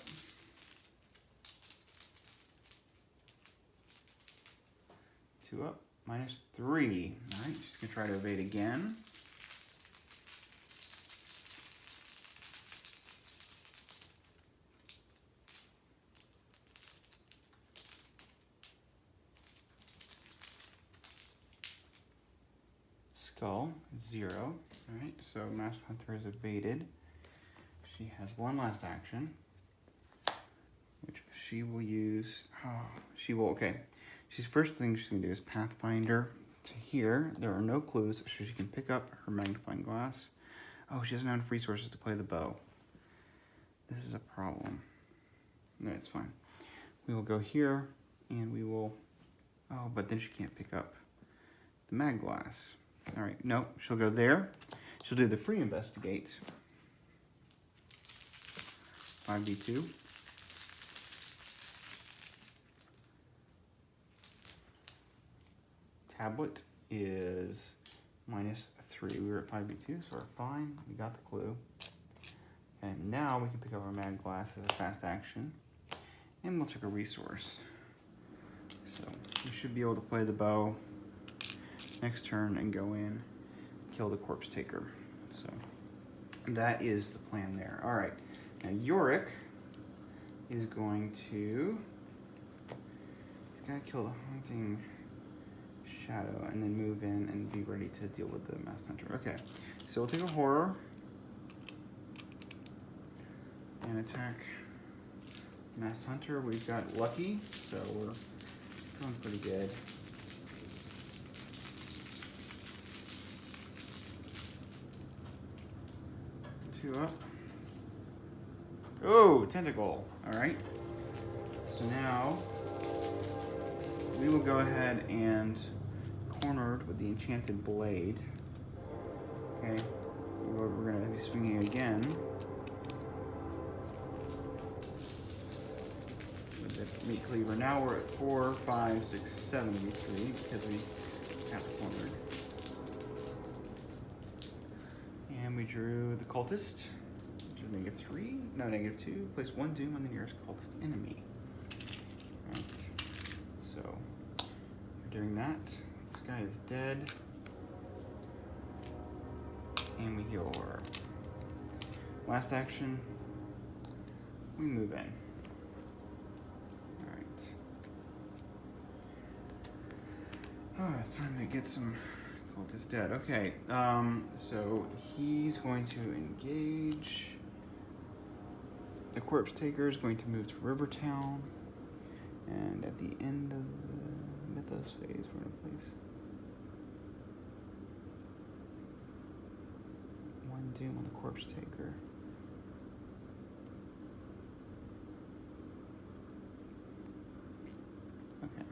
2 up, -3. All right, she's gonna try to evade again. skull, 0. Alright, so Masked Hunter is evaded. She has one last action, which she will use. Okay. She's first thing she's gonna do is Pathfinder to here. There are no clues, so she can pick up her magnifying glass. Oh, she doesn't have enough resources to play the bow. This is a problem. No, it's fine. We will go here, and we will. Oh, but then she can't pick up the mag glass. All right, no, she'll go there. She'll do the free investigate. 5d2. Tablet is -3. We were at 5d2, so we're fine. We got the clue. And now we can pick up our mag glass as a fast action. And we'll take a resource. So we should be able to play the bow next turn and go in, kill the corpse taker. So that is the plan there. All right, now Yorick is going to, he's got to kill the haunting shadow and then move in and be ready to deal with the Masked Hunter. Okay, so we'll take a horror and attack Masked Hunter. We've got lucky, so we're doing pretty good. Two up. Oh, tentacle. All right. So now we will go ahead and cornered with the enchanted blade. Okay. We're going to be swinging again with the meat cleaver. Now we're at 4, 5, 6, 7 meat 3 because we have cornered. And we drew the cultist, which is -3, no, -2. Place 1 doom on the nearest cultist enemy. Right. So we're doing that. This guy is dead. And we heal her. Last action, we move in. Alright. Oh, it's time to get some cultists dead. Okay, so he's going to engage. The corpse taker is going to move to Rivertown. And at the end of the mythos phase, we're going to place 1 doom on the corpse taker. Okay.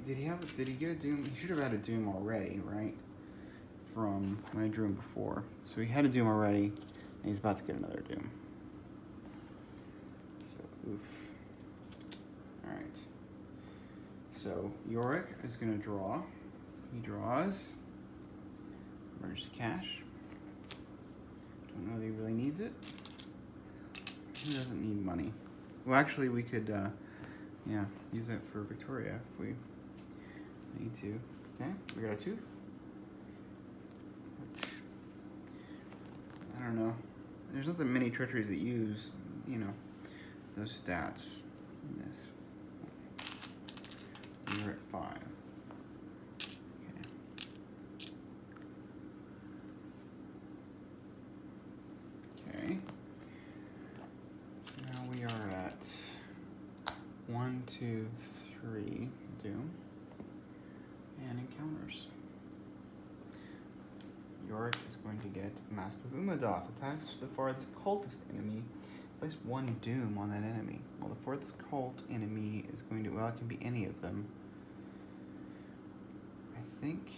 Did he get a doom? He should have had a doom already, right? From when I drew him before. So he had a doom already, and he's about to get another doom. So, oof. Alright. So, Yorick is going to draw. He draws. Emergency cash. Don't know that he really needs it. He doesn't need money. Well, actually, we could, yeah, use that for Victoria if we need to. Okay, we got a tooth. Which, I don't know. There's not that many treacheries that use, you know, those stats in this. We're at 5. Okay. So now we are at 1, 2, 3 doom and encounters. Yorick is going to get Mask of Umadoth, attacks the farthest cultist enemy. Place 1 doom on that enemy. Well, the farthest cult enemy is going to, well, it can be any of them. I think.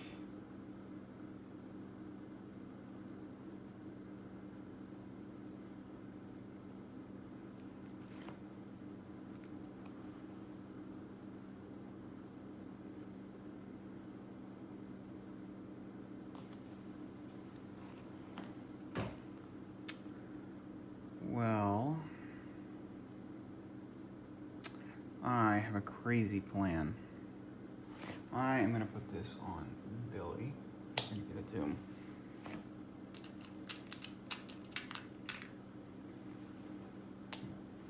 Well, I have a crazy plan. I am going to put this on Billy and get it to him.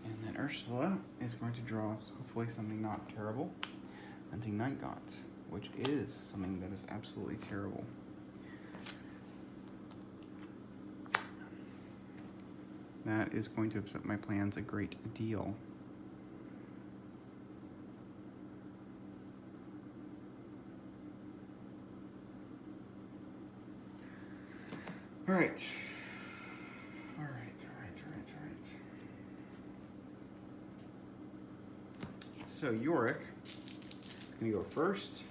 And then Ursula is going to draw us, hopefully, something not terrible. Hunting Night Gaunt, which is something that is absolutely terrible. that is going to upset my plans a great deal. All right. All right. So Yorick is going to go first.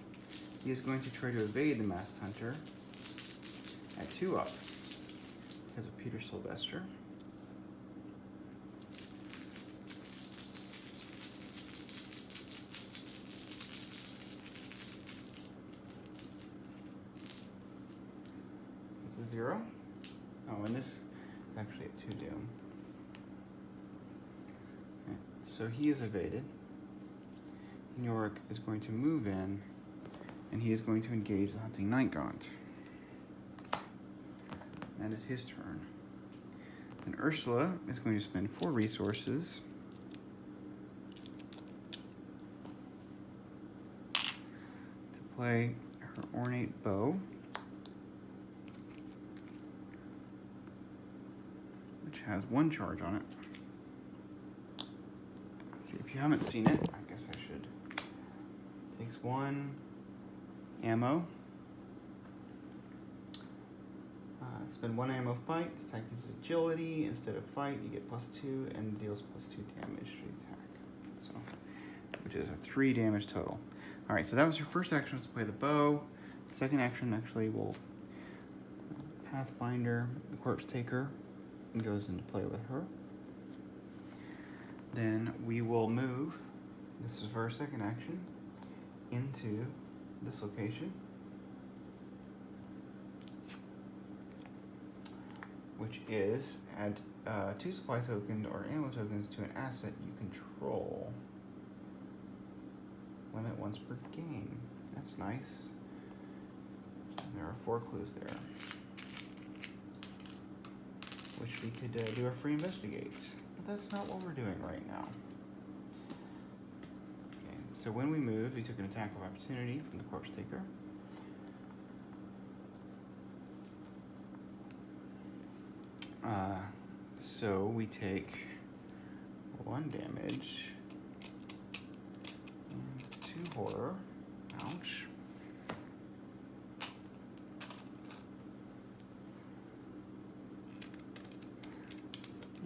He is going to try to evade the Masked Hunter at 2 up because of Peter Sylvester. It's a 0. Oh, and this is actually at 2 doom. Okay. So he is evaded. And Yorick is going to move in, and he is going to engage the Hunting Night Gaunt. That is his turn. And Ursula is going to spend 4 resources to play her Ornate Bow, which has 1 charge on it. Let's see, if you haven't seen it, I guess I should. Takes 1 ammo. Spend 1 ammo fight. This attack uses agility. Instead of fight, you get +2 and deals +2 damage to the attack. So, which is a 3 damage total. Alright, so that was your first action, was to play the bow. Second action actually will Pathfinder, the Corpse Taker, and goes into play with her. Then we will move, this is for our second action, into this location, which is add 2 supply tokens or ammo tokens to an asset you control. Limit once per game. That's nice. And there are 4 clues there, which we could do a free investigate. But that's not what we're doing right now. Okay, so when we moved, we took an attack of opportunity from the Corpse Taker. So we take 1 damage and 2 horror. Ouch.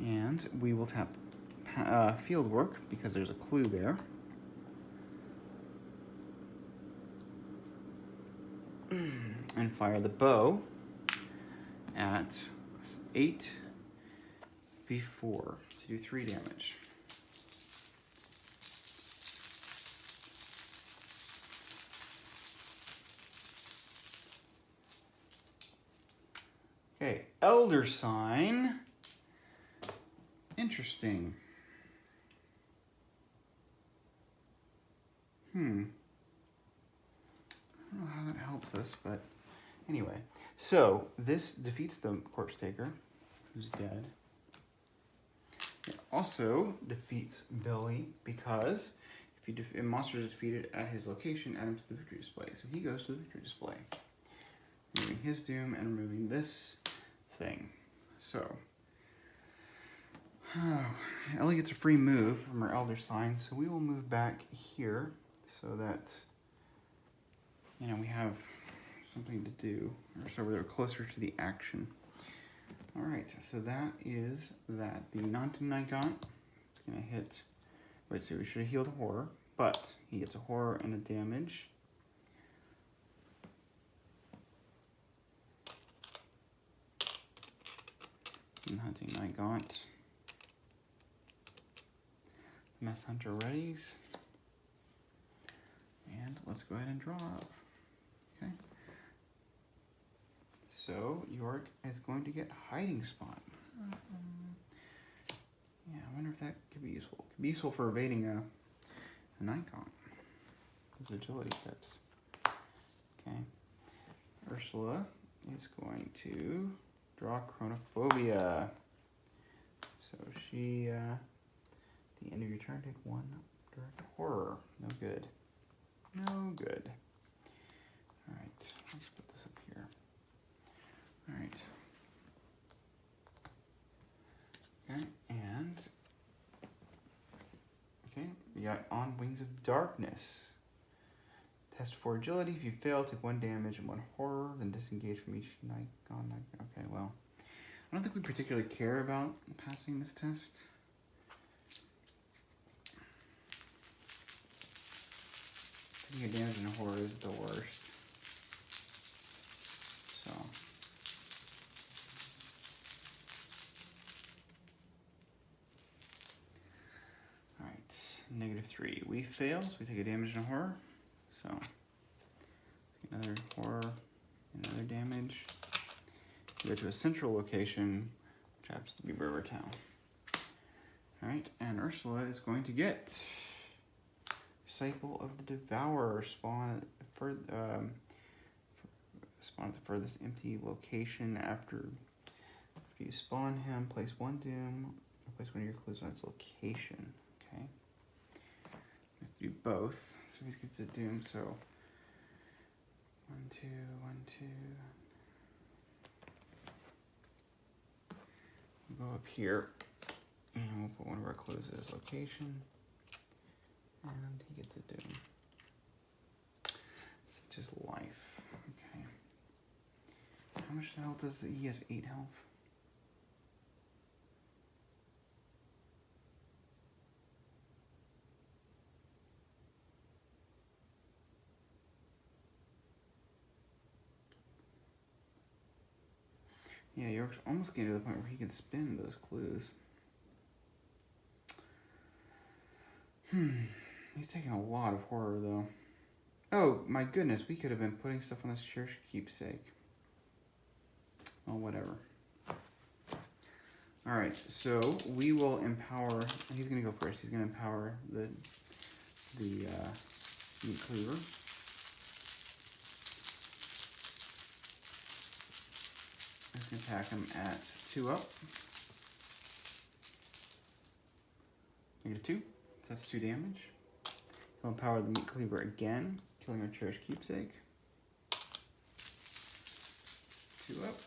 And we will tap field work because there's a clue there. And fire the bow at 8 before to do 3 damage. Okay, Elder Sign. Interesting. I don't know how that helps us, but anyway. So this defeats the Corpse Taker, who's dead. It also defeats Billy because if a monster is defeated at his location, add him to the victory display. So he goes to the victory display, removing his doom and removing this thing. So Ellie gets a free move from her Elder Sign, so we will move back here so that we have something to do, or so we're closer to the action. All right, so that is that. The Hunting Night Gaunt is going to hit. Wait, so we should have healed a horror, but he gets a horror and a damage. And Hunting Night Gaunt. Masked Hunter readies. And let's go ahead and draw up. Okay. So Yorick is going to get Hiding Spot. Yeah, I wonder if that could be useful. It could be useful for evading a Night Gaunt. Those agility tips. Okay. Ursula is going to draw Chronophobia. So she, at the end of your turn, take 1 direct horror. No good. No good. Alright, let's put this up here. Alright. Okay. Wings of Darkness. Test for agility. If you fail, take 1 damage and 1 horror, then disengage from each night. Okay, well. I don't think we particularly care about passing this test. Taking a damage and horror is the worst. So. Alright, -3. We fail, so we take a damage and a horror. So, another horror, another damage. We go to a central location, which happens to be River Town. Alright, and Ursula is going to get Cycle of the Devourer. Spawn at the furthest empty location after you spawn him. Place 1 doom, or place 1 of your clues on its location. Okay. We have to do both. So he gets a doom, so 1, 2, 1, 2. We'll go up here and we'll put one of our clues at his location. And he gets a doom. Such is life. Okay. How much health does he has 8 health? Yeah, Yorick's almost getting to the point where he can spin those clues. He's taking a lot of horror, though. Oh, my goodness, we could have been putting stuff on this cherished keepsake. Oh, whatever. Alright, so we will empower... He's going to go first. He's going to empower the meat cleaver. I'm going to attack him at 2 up. -2. So that's 2 damage. He'll empower the meat cleaver again, killing our cherished keepsake. 2 up.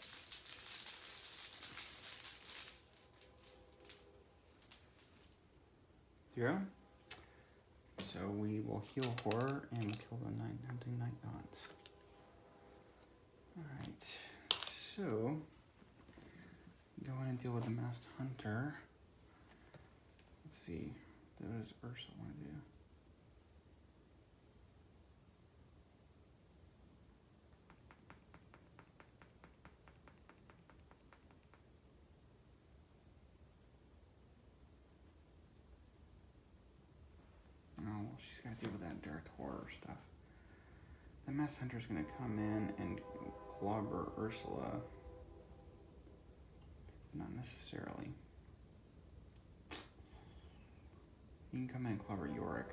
Zero. So we will heal horror and kill the hunting night gods. Alright. So, go in and deal with the masked hunter. Let's see, what does Ursula want to do? Oh, well, she's got to deal with that direct horror stuff. The masked hunter's going to come in and clobber Ursula. Not necessarily. You can come in and clobber Yorick,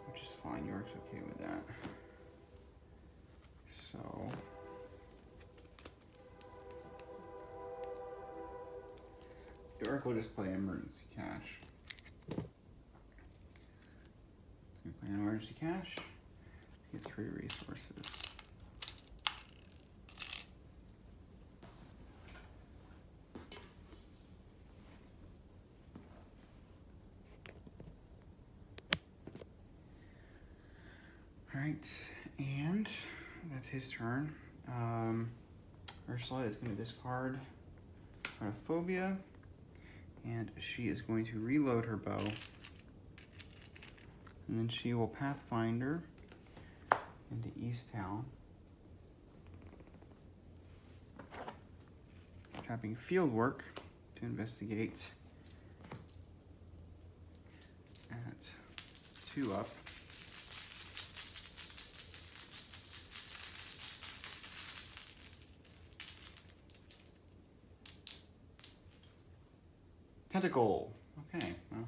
which is fine. Yorick's okay with that. So... Yorick will just play emergency cash. He's going to play an emergency cash. Get 3 resources. Alright, and that's his turn. Ursula is going to discard Phobia, and she is going to reload her bow. And then she will Pathfinder into East Town. Tapping field work to investigate at 2 up. Tentacle. Okay, well,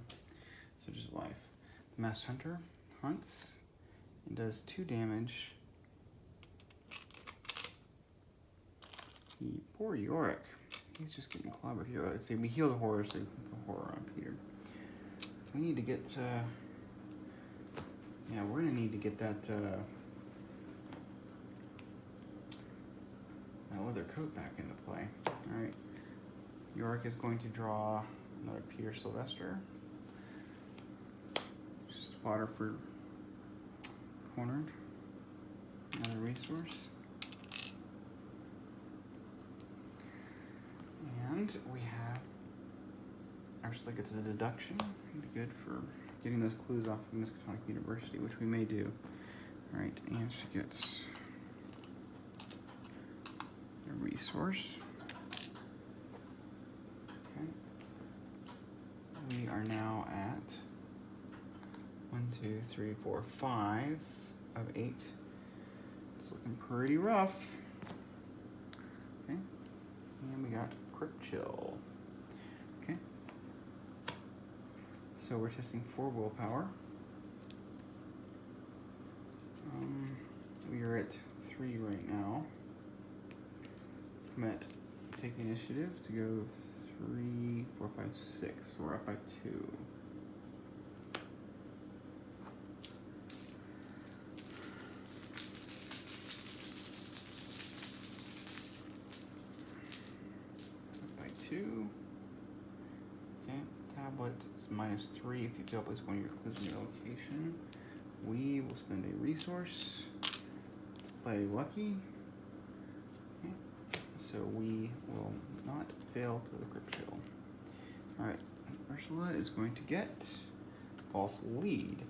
such is life. The masked hunter hunts and does 2 damage. Poor Yorick. He's just getting clobbered here. Let's see, we heal the horror, so we can put horror on Peter. We need to get, yeah, we're gonna need to get that, that leather coat back into play. Alright. Yorick is going to draw another Peter Sylvester. Just fodder for cornered. Another resource. And we have Ursula gets a deduction. Be good for getting those clues off of Miskatonic University, which we may do. Alright, and she gets a resource. Okay. We are now at 1, 2, 3, 4, 5 of 8. It's looking pretty rough. Okay. And we got Crypt Chill. Okay. So we're testing 4 willpower. We are at 3 right now. Commit. Take the initiative to go 3, 4, 5, 6. So we're up by 2. Okay, tablet is -3 if you fill up with one of your clues in your location. We will spend a resource to play lucky. Okay, so we will not fail to the Crypt Chill. Alright, Ursula is going to get false lead.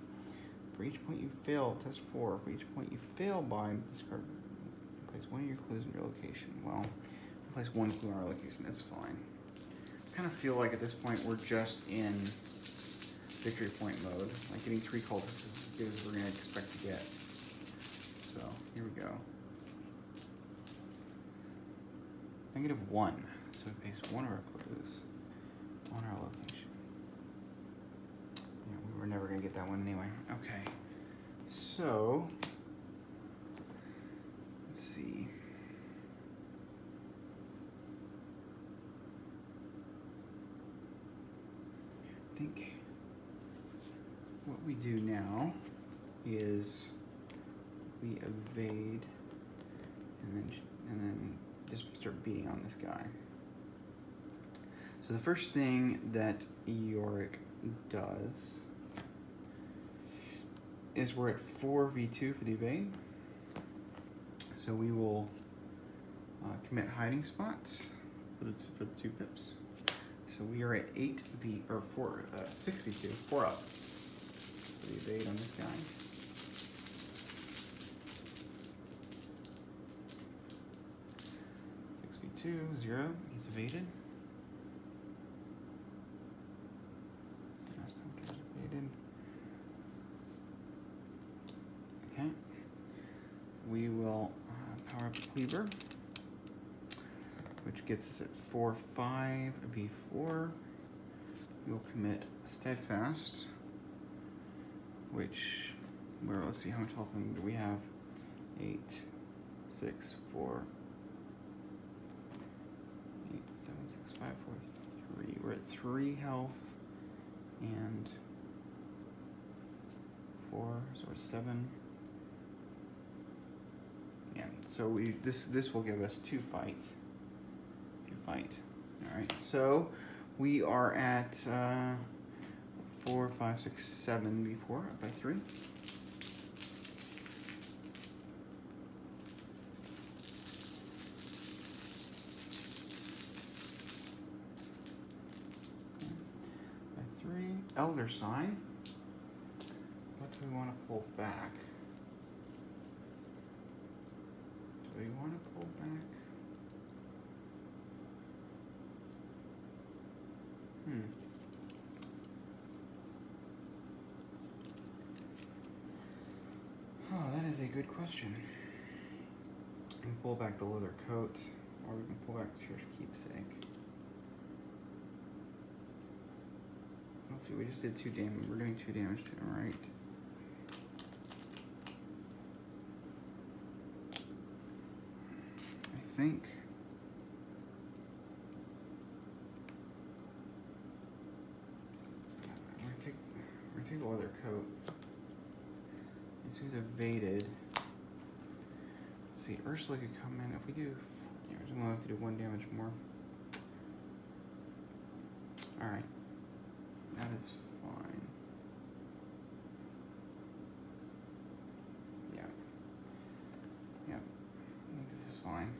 For each point you fail, test 4. For each point you fail by, discard, place one of your clues in your location. Well, place 1 clue in our location, that's fine. I kind of feel like at this point we're just in victory point mode. Like getting 3 cultists is as good as we're going to expect to get. So, here we go. -1. So we place 1 of our clues on our location. Yeah, we were never going to get that one anyway. Okay. So, let's see. I think what we do now is we evade and then just start beating on this guy. So the first thing that Yorick does is we're at 4v2 for the evade. So we will commit hiding spots for the 2 pips. So we are at 6v2, 4 up for the evade on this guy. Two, 0, he's evaded. Last time he's evaded. Okay. We will power up the cleaver, which gets us at 4, 5, v4. We'll commit steadfast, which, let's see, how much health do we have? 8, 6, 4, 5, 4, 3. We're at 3 health and 4, so we're 7. Yeah, so this will give us 2 fights. 2 fight. All right, so we are at 4, 5, 6, 7 before up by 3. Elder sign. What do we want to pull back? Do we want to pull back? Oh, that is a good question. We can pull back the leather coat, or we can pull back the church keepsake. Let's see, we just did 2 damage. We're doing 2 damage to him, right? I think. We're gonna take the leather coat. This he's evaded. Let's see, Ursula could come in. If we do damage, we'll have to do 1 damage more. Alright. That is fine. fine.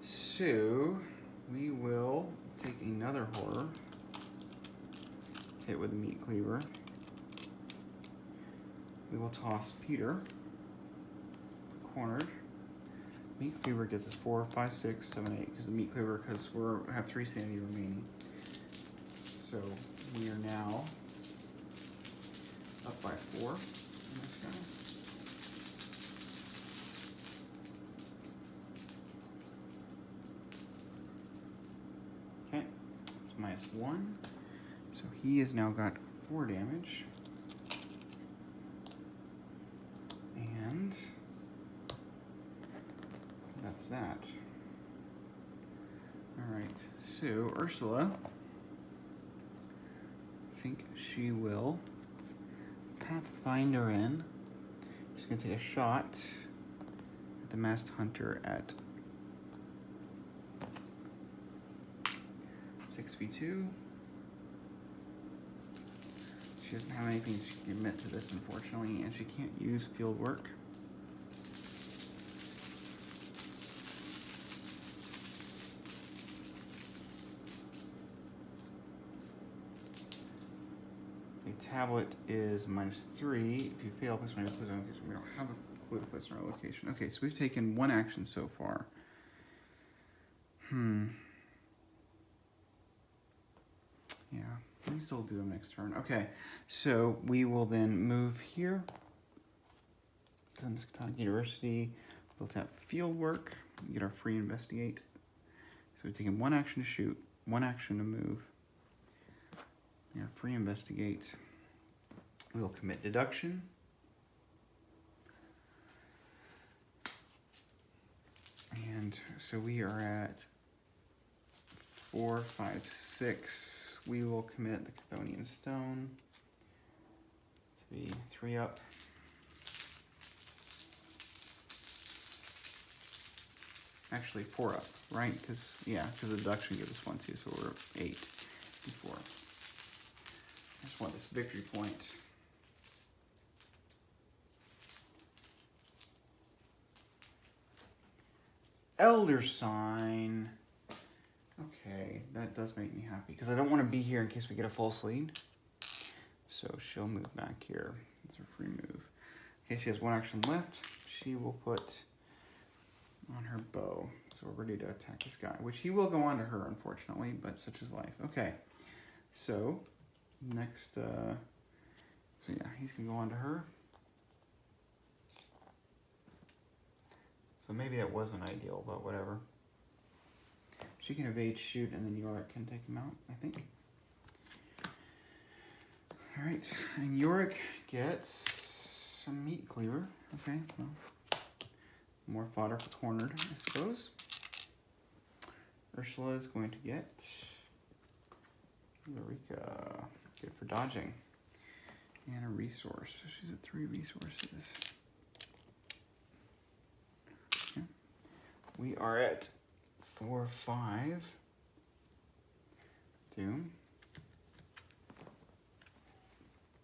So we will take another horror, hit with a meat cleaver. We will toss Peter, cornered. Meat cleaver gets us 4, 5, 6, 7, 8, because the meat cleaver, because we have 3 sanity remaining. So we are now up by 4 on this guy. Okay, it's -1. So he has now got 4 damage. And that's that. Alright, so Ursula, I think she will Pathfinder in. She's going to take a shot at the masked hunter at 6v2. She doesn't have anything she can commit to this, unfortunately, and she can't use field work. A tablet is -3. If you fail, place one clue on location. We don't have a clue to place on our location. Okay, so we've taken 1 action so far. Yeah, we still do them next turn. Okay, so we will then move here. Miskatonic University. We'll tap field work. Get our free investigate. So we've taken 1 action to shoot, 1 action to move. Yeah, free investigate. We'll commit deduction. And so we are at 4, 5, 6. We will commit the Chthonian Stone to be 3 up. Actually 4 up, right? Because the deduction gives us 1, 2, so we're 8 before. I just want this victory point. Elder Sign. Okay, that does make me happy because I don't want to be here in case we get a false lead. So she'll move back here. That's her free move. Okay, she has 1 action left. She will put on her bow. So we're ready to attack this guy, which he will go on to her, unfortunately, but such is life. Okay, so next, so yeah, he's gonna go on to her. So maybe that wasn't ideal, but whatever. She can evade, shoot, and then Yorick can take him out, I think. All right, and Yorick gets some meat cleaver. Okay, well, more fodder for cornered, I suppose. Ursula is going to get Eureka. Good for dodging. And a resource. So she's at 3 resources. Okay. We are at 4, 5. Doom.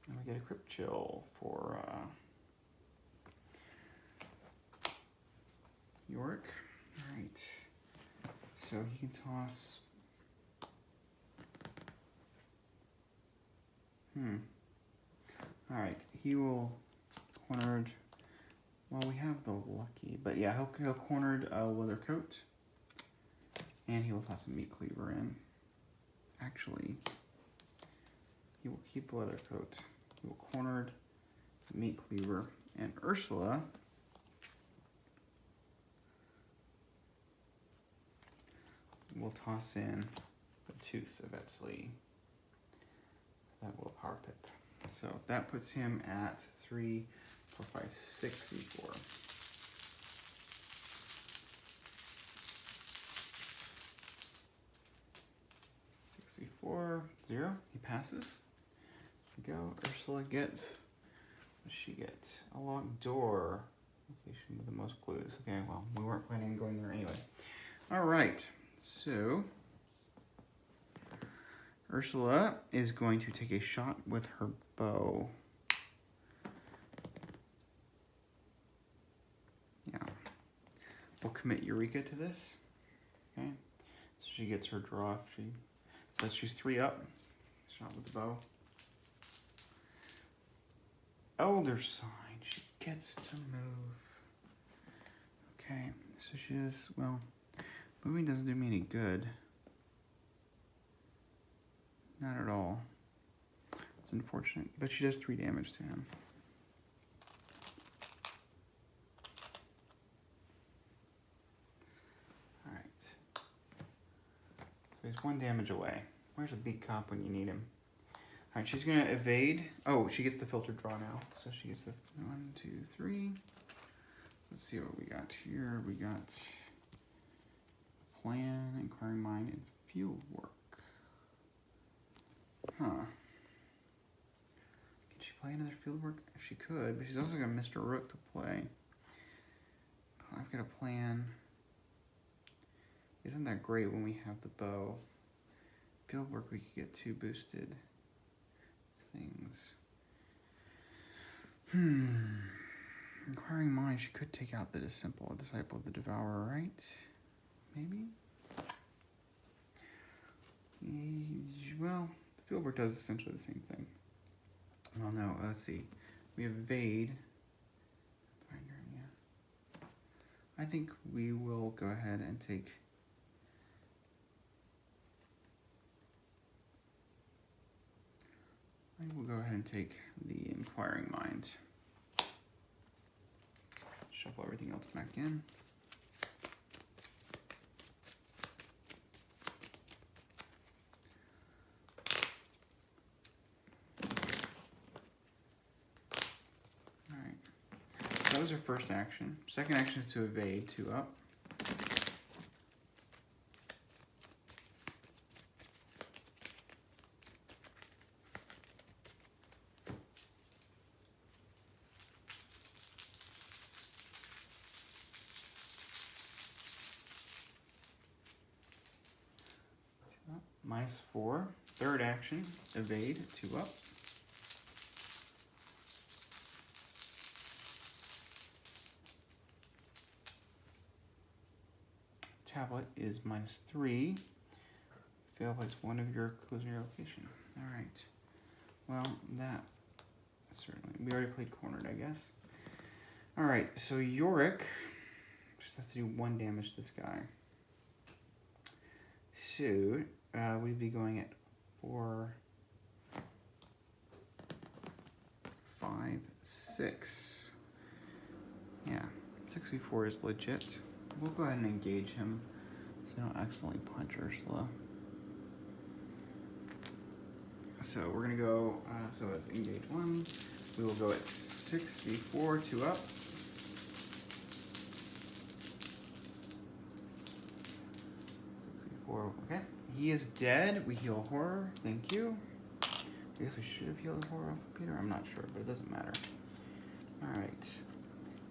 And we get a Crypt Chill for Yorick. All right. So he can toss. All right. He will cornered. Well, we have the lucky, but yeah, he'll cornered a leather coat, and he will toss a meat cleaver in. Actually, he will keep the leather coat. He will cornered meat cleaver, and Ursula will toss in the tooth of Etsley. That will power pip. So that puts him at 3, 4, 5, 6 V4. 6v4, 0. He passes. There we go. Ursula gets. What does she get? A locked door. Location with the most clues. Okay, well, we weren't planning on going there anyway. All right. So Ursula is going to take a shot with her bow. Yeah. We'll commit Eureka to this. Okay, so she gets her draw. Let's choose 3 up. Shot with the bow. Elder sign. She gets to move. Okay, so she does, well, moving doesn't do me any good. Not at all. It's unfortunate, but she does 3 damage to him. Alright. So he's 1 damage away. Where's the big cop when you need him? Alright, she's gonna evade. Oh, she gets the filtered draw now. So she gets this 1, 2, 3. Let's see what we got here. We got plan, inquiring mind, and field work. Huh. Can she play another field work? She could, but she's also got Mr. Rook to play. I've got a plan. Isn't that great when we have the bow? Field work, we could get 2 boosted things. Inquiring mind, she could take out the disciple of the devourer, right? Maybe? Well, the fieldwork does essentially the same thing. Well, no, let's see. We have evade. Yeah. I think we will go ahead and take... I think we'll go ahead and take the inquiring mind. Shuffle everything else back in. Alright. So that was our first action. Second action is to evade 2 up. -4. Third action, evade 2 up. Tablet is -3. Fail place 1 of your clues in your location. Alright. Well, that certainly. We already played cornered, I guess. Alright, so Yorick just has to do 1 damage to this guy. So we'd be going at 4, 5, 6. Yeah, 64 is legit. We'll go ahead and engage him so I don't accidentally punch Ursula. So we're gonna go, so it's engage 1. We will go at 6v4, 2 up. 6v4, okay. He is dead. We heal horror. Thank you. I guess we should have healed horror off of Peter. I'm not sure, but it doesn't matter. Alright.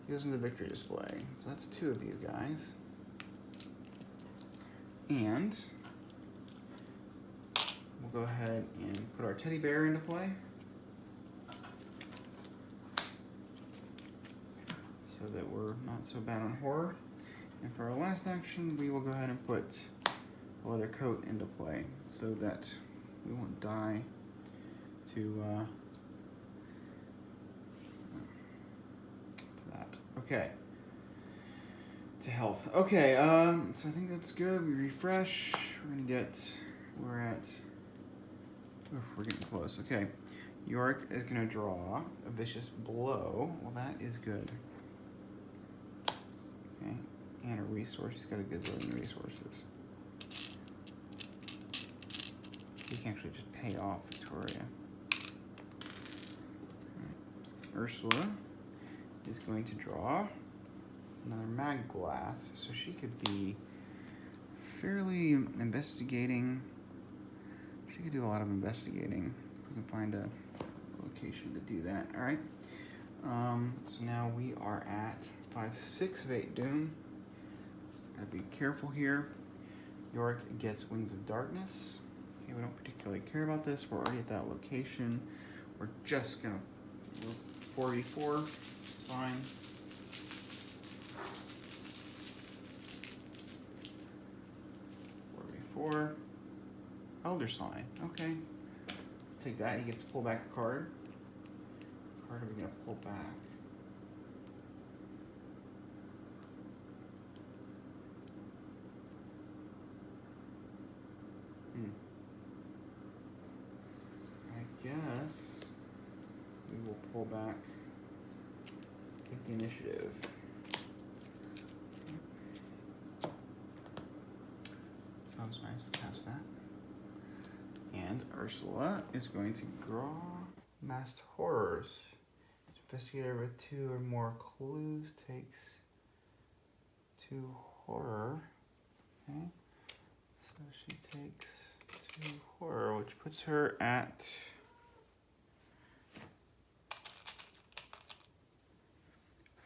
He goes into the victory display. So that's 2 of these guys. And we'll go ahead and put our teddy bear into play. So that we're not so bad on horror. And for our last action, we will go ahead and put a leather coat into play so that we won't die to that. Okay. To health. Okay, so I think that's good. We refresh. We're gonna get, we're getting close. Okay. Yorick is gonna draw a vicious blow. Well, that is good. Okay. And a resource. He's got a gazillion resources. He can actually just pay off Victoria. Right. Ursula is going to draw another mag glass, so she could be fairly investigating. She could do a lot of investigating if we can find a location to do that. All right. So now we are at 5-6 of 8 doom. Gotta be careful here. Yorick gets Wings of Darkness. Okay, we don't particularly care about this. We're already at that location. We're just gonna 4v4. It's fine. sign. Okay. Take that. He gets to pull back a card. What card are we going to pull back? I guess we will pull back, take the initiative. Sounds nice, we'll pass that. And Ursula is going to draw masked horrors. Investigator with 2 or more clues takes 2 horror. Okay, so she takes 2 horror, which puts her at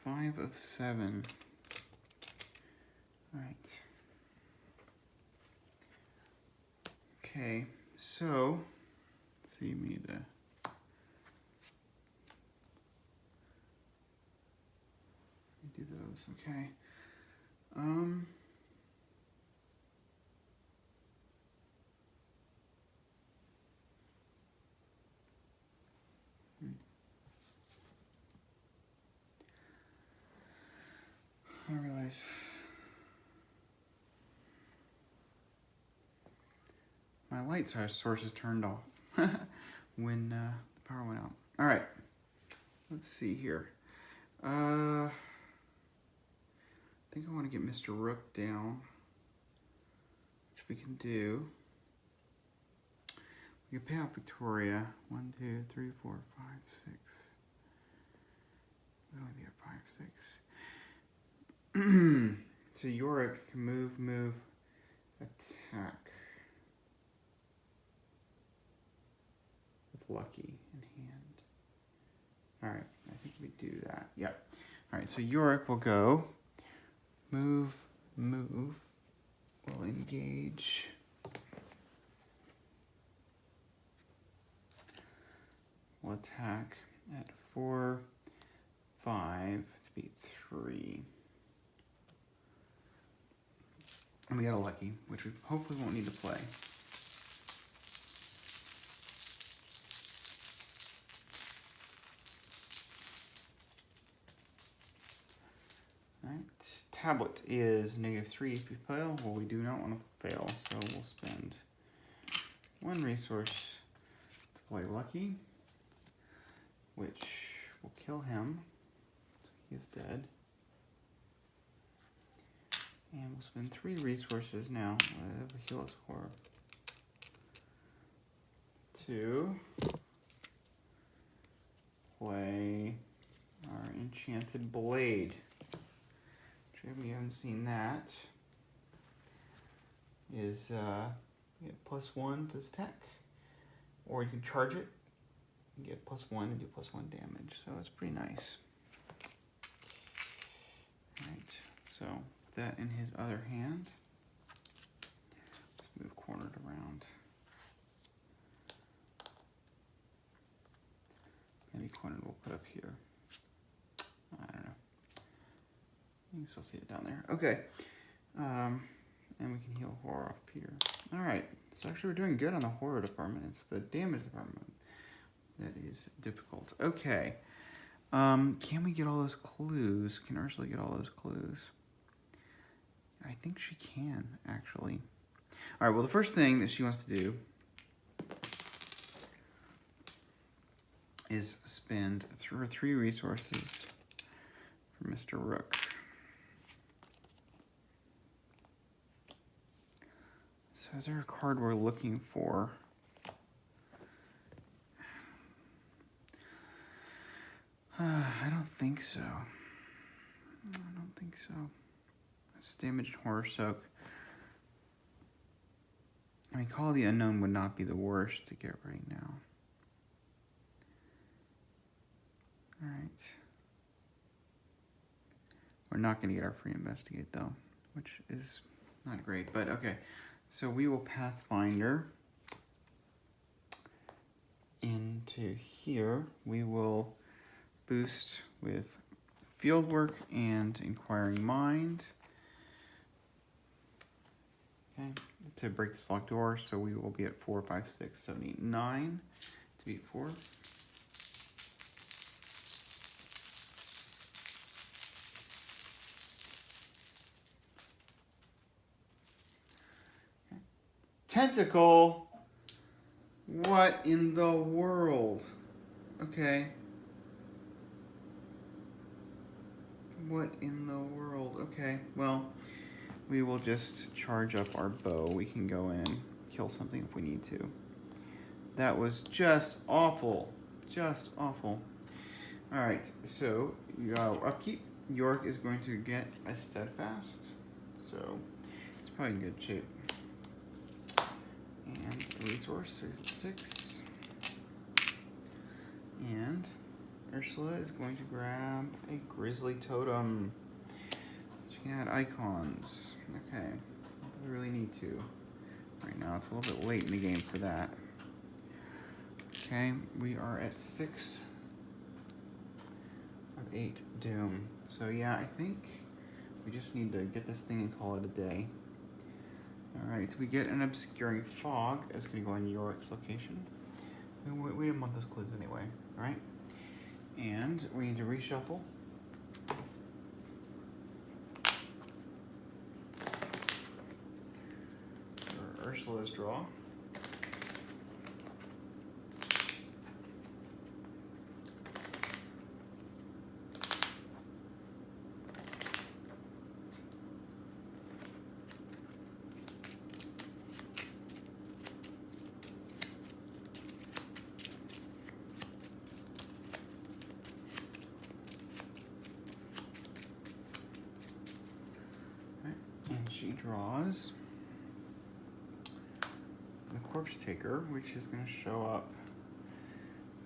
5 of 7. All right. Okay, so let's see, me to do those. Okay. I realize my light source is turned off when the power went out. All right, let's see here. I think I want to get Mr. Rook down, which we can do. We can pay off Victoria. 1, 2, 3, 4, 5, 6. We'll only be at 5, 6. So Yorick can move, attack. With Lucky in hand. Alright, I think we do that. Yep. Alright, so Yorick will go. Move. We'll engage. We'll attack at 4, 5 to beat 3. And we got a Lucky, which we hopefully won't need to play. Alright, tablet is -3 if we fail. Well, we do not want to fail, so we'll spend 1 resource to play Lucky, which will kill him, so he is dead. And we'll spend 3 resources now. We'll heal us for 2. Play our Enchanted Blade. We haven't seen that. Is you get +1 for this attack, or you can charge it and get +1 and do +1 damage. So it's pretty nice. All right, so put that in his other hand. Let's move cornered around. Maybe cornered we'll put up here. I don't know. You can still see it down there. Okay. And we can heal horror off Peter. Alright. So actually we're doing good on the horror department. It's the damage department that is difficult. Okay. Can we get all those clues? Can Ursula get all those clues? I think she can, actually. Alright, well the first thing that she wants to do is spend 3 resources for Mr. Rook. So is there a card we're looking for? I don't think so. I don't think so. It's damaged horror soak. I mean, Call of the Unknown would not be the worst to get right now. Alright. We're not going to get our free investigate though, which is not great, but okay. So we will Pathfinder into here. We will boost with Fieldwork and Inquiring Mind. Okay, to break this locked door, so we will be at 4, 5, 6, 7, 8, 9 to beat 4. Okay. Tentacle! What in the world? Okay. What in the world? Okay, well, we will just charge up our bow. We can go in, kill something if we need to. That was just awful. Just awful. Alright, so upkeep. Yorick is going to get a steadfast. So it's probably in good shape. And a resource, 6. And Ursula is going to grab a grizzly totem. She can add icons. Okay, we really need to. Right now, it's a little bit late in the game for that. Okay, we are at 6 of 8 doom. So yeah, I think we just need to get this thing and call it a day. Alright, we get an obscuring fog. It's going to go on Yorick's location. We didn't want those clues anyway, right? And we need to reshuffle. For Ursula's draw. She draws the corpse taker, which is going to show up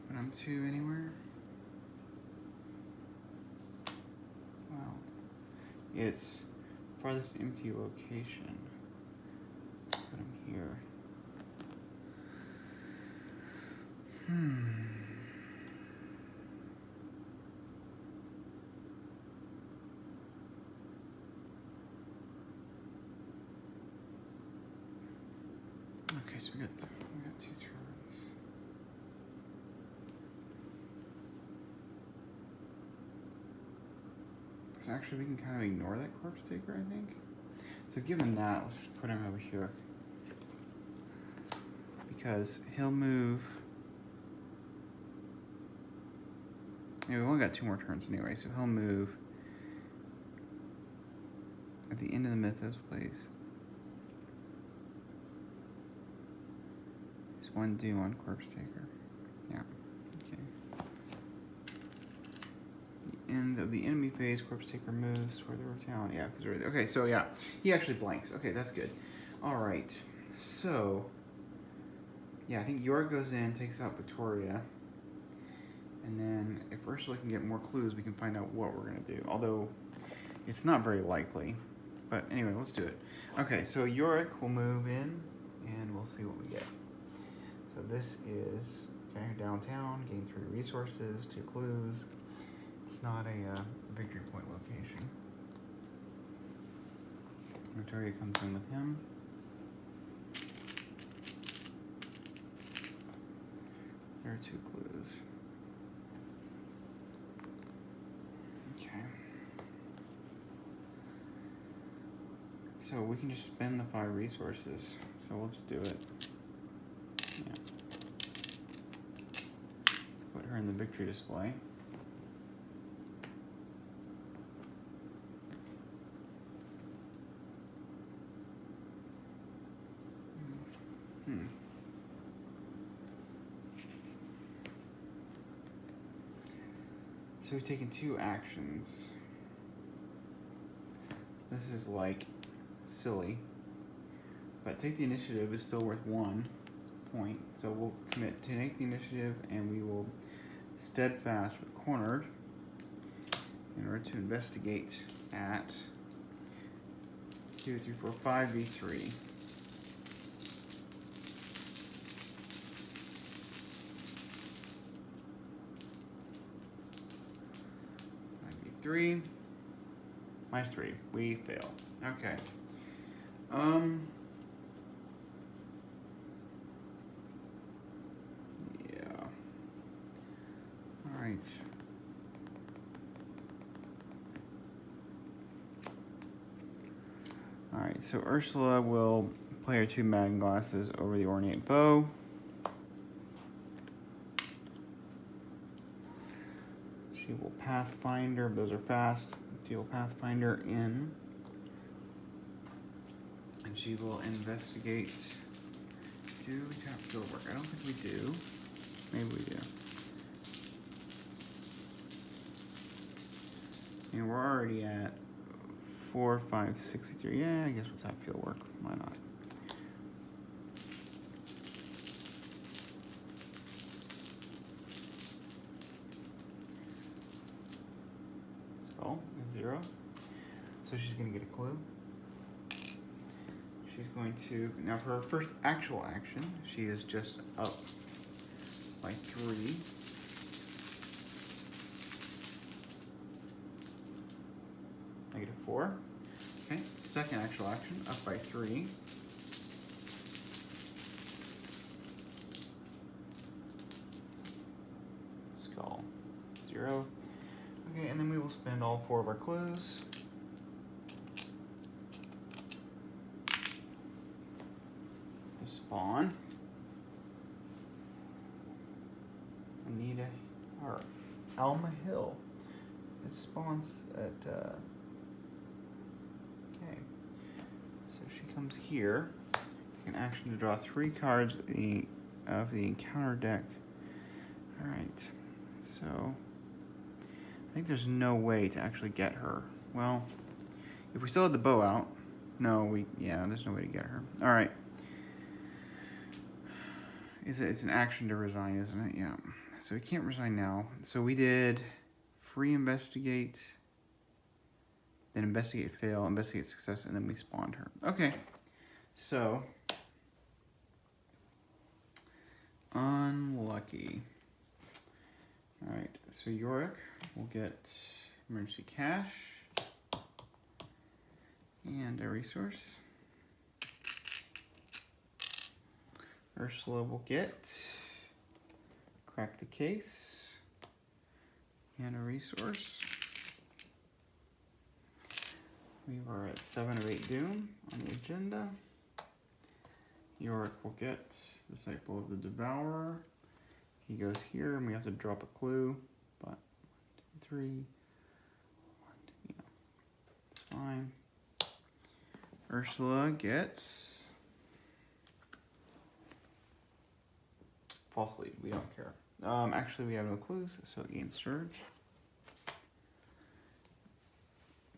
when I'm 2 anywhere. Well, it's farthest empty location. Let's put him here. Okay, so we got 2 turns. So actually we can kind of ignore that corpse taker, I think. So given that, let's just put him over here. Because he'll move. Yeah, we've only got 2 more turns anyway, so he'll move at the end of the Mythos place. 1 doom on corpse taker. Yeah. Okay. The end of the enemy phase, corpse taker moves toward the river town. Yeah. Okay. So yeah, he actually blanks. Okay, that's good. All right. So yeah, I think Yorick goes in, takes out Victoria, and then if Ursula can get more clues, we can find out what we're gonna do. Although it's not very likely. But anyway, let's do it. Okay. So Yorick will move in, and we'll see what we get. So this is downtown, gain 3 resources, 2 clues. It's not a victory point location. Victoria comes in with him. There are 2 clues. Okay. So we can just spend the 5 resources. So we'll just do it. Yeah. Let's put her in the victory display. So we've taken 2 actions. This is like silly, but take the initiative is still worth 1 point. So we'll commit to take the initiative, and we will steadfast with cornered in order to investigate at 2, 3, 4, 5v3. 3 minus 3. We fail. Okay. right. All right, so Ursula will play her 2 Magnum Glasses over the ornate bow. She will Pathfinder, those are fast. She will Pathfinder in. And she will investigate. Do we tap field work? I don't think we do. Maybe we do. And we're already at 4, 5, 63. Yeah, I guess we'll tap field work. Why not? Skull is 0. So she's going to get a clue. She's going to, now for her first actual action, she is just up by 3. -4. Okay, second actual action, up by 3. Skull, 0. Okay, and then we will spend all 4 of our clues. To spawn. Anita, or Alma Hill. It spawns at, okay. So she comes here. An action to draw 3 cards of the encounter deck. Alright, so I think there's no way to actually get her. Well, if we still had the bow out, yeah, there's no way to get her. Alright. It's an action to resign, isn't it? Yeah. So we can't resign now. So we did free investigate, then investigate fail, investigate success, and then we spawned her. Okay. So unlucky. Alright, so Yorick will get emergency cash and a resource. Ursula will get crack the case and a resource. We were at 7 of 8 doom on the agenda. Yorick will get Disciple of the Devourer. He goes here and we have to drop a clue, but 1, 2, 3, 1, 2, yeah, it's fine. Ursula gets false lead, we don't care. Actually we have no clues, so it gains surge.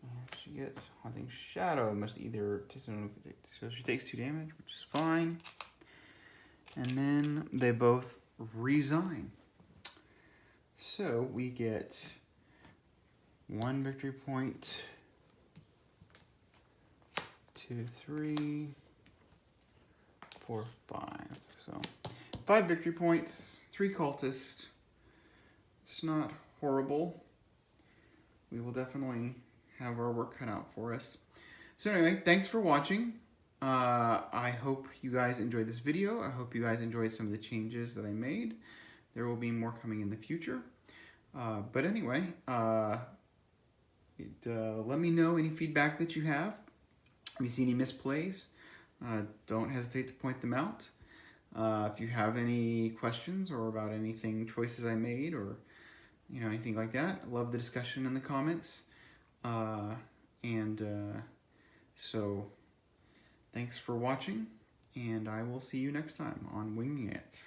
And she gets Haunting Shadow, must either, so she takes 2 damage, which is fine. And then they both resign. So we get 1 victory point, 2, 3, 4, 5. So 5 victory points, 3 cultists. It's not horrible. We will definitely have our work cut out for us. So anyway, thanks for watching. I hope you guys enjoyed this video. I hope you guys enjoyed some of the changes that I made. There will be more coming in the future. But anyway, let me know any feedback that you have. If you see any misplays, don't hesitate to point them out. If you have any questions or about anything, choices I made, or anything like that, I love the discussion in the comments. So thanks for watching, and I will see you next time on Winging It.